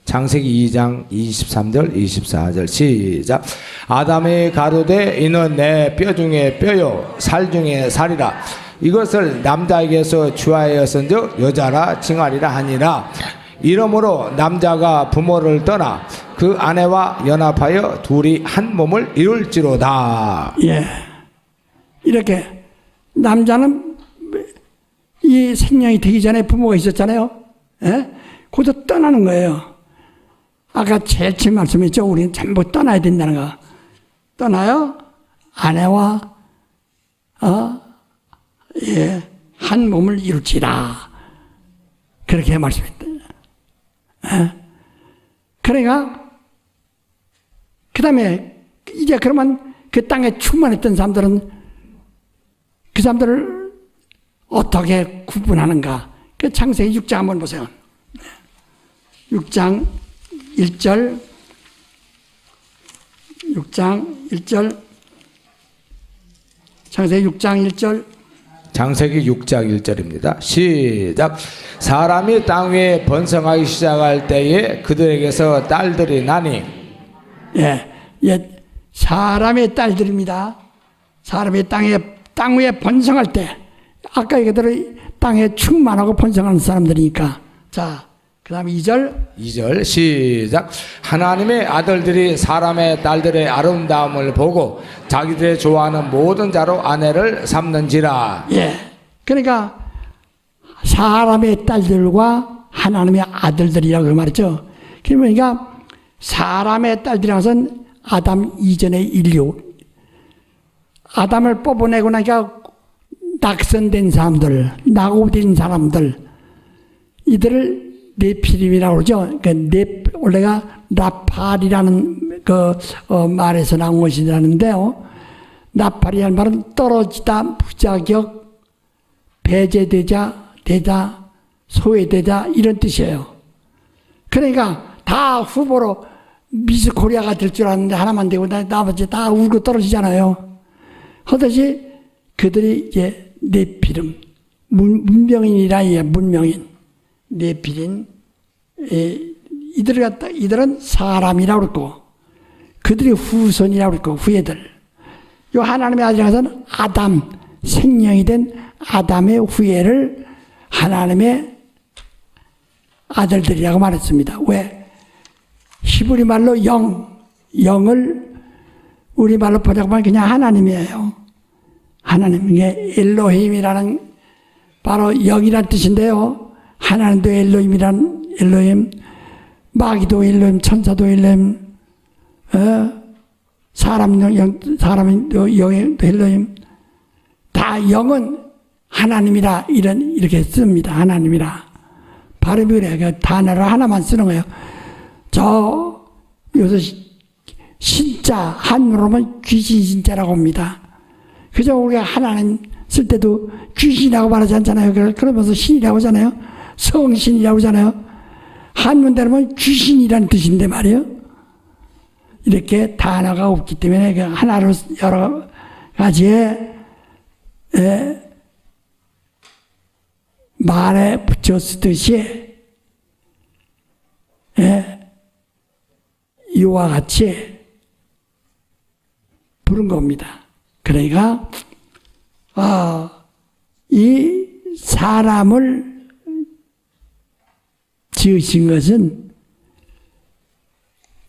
창세기 2장 23절 24절 시작. 아담이 가로되 이는 내 뼈 중에 뼈요 살 중에 살이라. 이것을 남자에게서 주하였은즉 여자라 칭하리라 하니라. 이러므로 남자가 부모를 떠나 그 아내와 연합하여 둘이 한 몸을 이룰지로다. 예, 이렇게 남자는 이 생명이 되기 전에 부모가 있었잖아요. 예? 거기서 떠나는 거예요. 아까 제일 처음 말씀했죠. 우리는 전부 떠나야 된다는 거. 떠나요. 아내와 한 몸을 이룰지라. 그렇게 말씀했다. 그러니까 그 다음에 이제 그러면 그 땅에 충만했던 사람들은 그 사람들을 어떻게 구분하는가? 그 창세기 6장 한번 보세요. 6장 1절 6장 1절 창세기 6장 1절 창세기 6장 1절입니다. 시작. 사람이 땅 위에 번성하기 시작할 때에 그들에게서 딸들이 나니. 사람의 딸들입니다. 사람이 땅 위에 번성할 때, 아까 얘기대로 땅에 충만하고 번성하는 사람들이니까. 자, 그 다음에 2절 시작. 하나님의 아들들이 사람의 딸들의 아름다움을 보고 자기들의 좋아하는 모든 자로 아내를 삼는지라. 그러니까 사람의 딸들과 하나님의 아들들이라고 말했죠. 그러니까 사람의 딸들이라는 것은 아담 이전의 인류, 아담을 뽑아내고 나니까 낙선된 사람들, 낙오된 사람들, 이들을 네피림이라고 그러죠. 원래가 라팔이라는 말에서 나온 것이라는데요. 나팔이란 말은 떨어지다, 부자격, 배제되자, 되자, 소외되자 이런 뜻이에요. 그러니까 다 후보로 미스 코리아가 될 줄 알았는데 하나만 되고 나머지 다 울고 떨어지잖아요. 하듯이 그들이 이제 네피림, 문명인이라 문명인, 네피림, 이들은 사람이라고 그랬고, 그들이 후손이라고 그랬고, 후예들. 요 하나님의 아들에서는 아담, 생명이 된 아담의 후예를 하나님의 아들들이라고 말했습니다. 왜? 히브리 말로 영을 우리말로 번역하면 그냥 하나님이에요. 하나님의 엘로힘이라는 바로 영이란 뜻인데요. 하나님도 엘로힘, 마귀도 엘로힘, 천사도 엘로힘, 사람도 영의 엘로힘, 다 영은 하나님이라 이렇게 씁니다. 하나님이라. 발음이 그래요. 그 단어를 하나만 쓰는 거예요. 요새 신자, 한문으로 하면 귀신 신자라고 합니다. 그저 우리가 하나님 쓸 때도 귀신이라고 말하지 않잖아요. 그러면서 신이라고 하잖아요. 성신이라고 하잖아요. 한문대로 하면 귀신이라는 뜻인데 말이에요. 이렇게 단어가 없기 때문에 하나로 여러 가지의 말에 붙여 쓰듯이 이와 같이 부른 겁니다. 그러니까 이 사람을 지으신 것은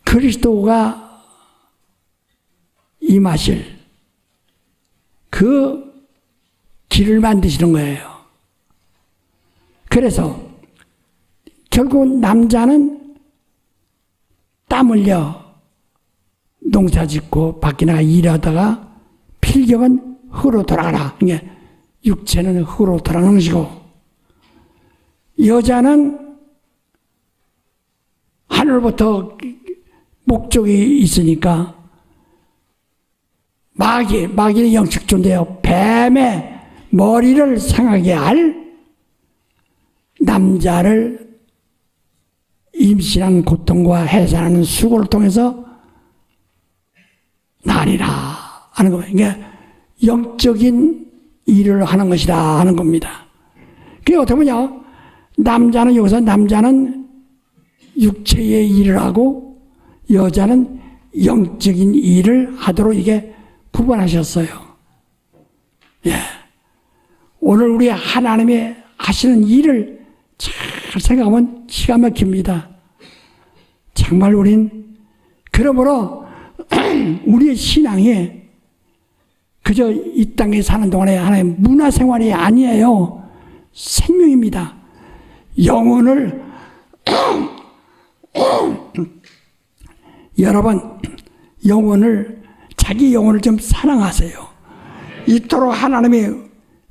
그리스도가 임하실 그 길을 만드시는 거예요. 그래서 결국 남자는 땀 흘려 농사 짓고 밖에 나가 일하다가 필경은 흙으로 돌아가라. 그러니까 육체는 흙으로 돌아가는 것이고, 여자는 하늘부터 목적이 있으니까 마귀는 영측존재요. 뱀의 머리를 상하게 할 남자를 임신한 고통과 해산하는 수고를 통해서 나리라 하는 겁니다. 그러니까 영적인 일을 하는 것이다 하는 겁니다. 그게 어떻게 보냐? 남자는 육체의 일을 하고 여자는 영적인 일을 하도록 이게 구분하셨어요. 예. 오늘 우리 하나님의 하시는 일을 잘 생각하면 기가 막힙니다. 정말 우린 그러므로 우리의 신앙이 그저 이 땅에 사는 동안에 하나의 문화생활이 아니에요. 생명입니다. 여러분, 자기 영혼을 좀 사랑하세요. 이토록 하나님이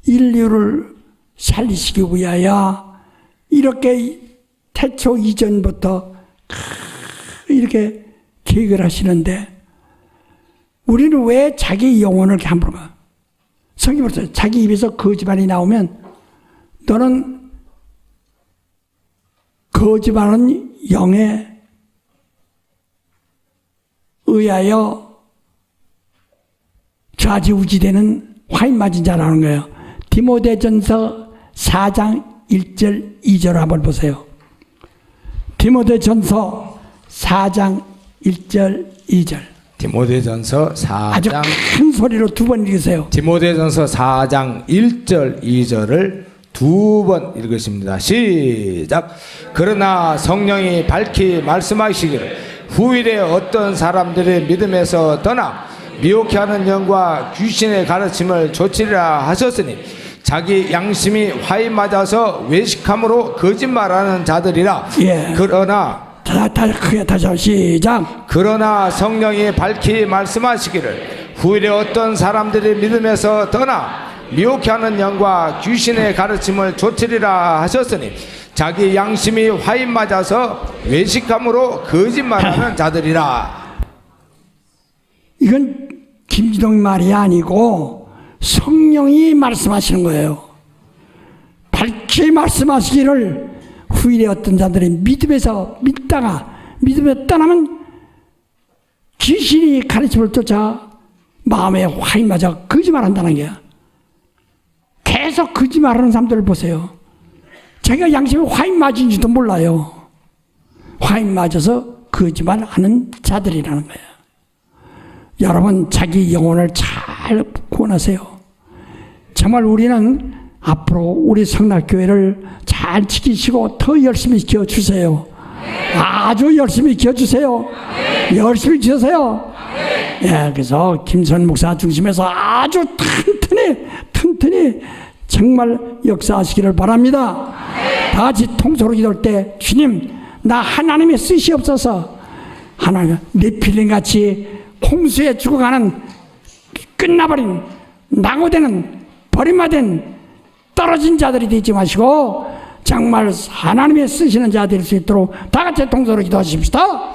인류를 살리시기 위하여 이렇게 태초 이전부터 이렇게 계획을 하시는데, 우리는 왜 자기 영혼을 이렇게 함부로 가? 성경으로서 자기 입에서 거짓말이 나오면 너는 거짓말은 영에 의하여 좌지우지되는 화인 맞은 자라는 거예요. 디모데전서 4장 1절 2절 한번 보세요. 디모데전서 4장 1절 2절. 디모데전서 4장 아주 큰 소리로 두 번 읽으세요. 디모데전서 4장 1절 2절을 두 번 읽으십니다. 시작. 그러나 성령이 밝히 말씀하시기를 후일에 어떤 사람들의 믿음에서 떠나 미혹해하는 영과 귀신의 가르침을 조치리라 하셨으니 자기 양심이 화에 맞아서 외식함으로 거짓말하는 자들이라. 예. 그러나 크게 다시 시작. 그러나 성령이 밝히 말씀하시기를 후일에 어떤 사람들이 믿음에서 떠나 미혹해하는 영과 귀신의 가르침을 조치리라 하셨으니 자기 양심이 화에 맞아서 외식함으로 거짓말하는 자들이라. 이건 김지동 말이 아니고 성령이 말씀하시는 거예요. 밝히 말씀하시기를 후일에 어떤 자들이 믿음에서 믿다가 믿음에 떠나면 귀신이 가르침을 쫓아 마음에 화인 맞아 거짓말한다는 거야. 계속 거짓말하는 사람들을 보세요. 자기가 양심에 화인 맞은지도 몰라요. 화인 맞아서 거짓말하는 자들이라는 거예요. 여러분 자기 영혼을 잘 구원하세요. 정말 우리는 앞으로 우리 성락교회를 잘 지키시고 더 열심히 지켜주세요. 아주 열심히 지켜주세요. 열심히 지으세요. 예, 그래서 김선 목사 중심에서 아주 튼튼히 정말 역사하시기를 바랍니다. 다 같이 통소로 기도할 때 주님 나 하나님의 쓰시옵소서. 하나님 네필림같이 홍수에 죽어가는 끝나버린 낙오되는 버림받은 떨어진 자들이 되지 마시고 정말 하나님의 쓰시는 자 될 수 있도록 다 같이 통소로 기도하십시다.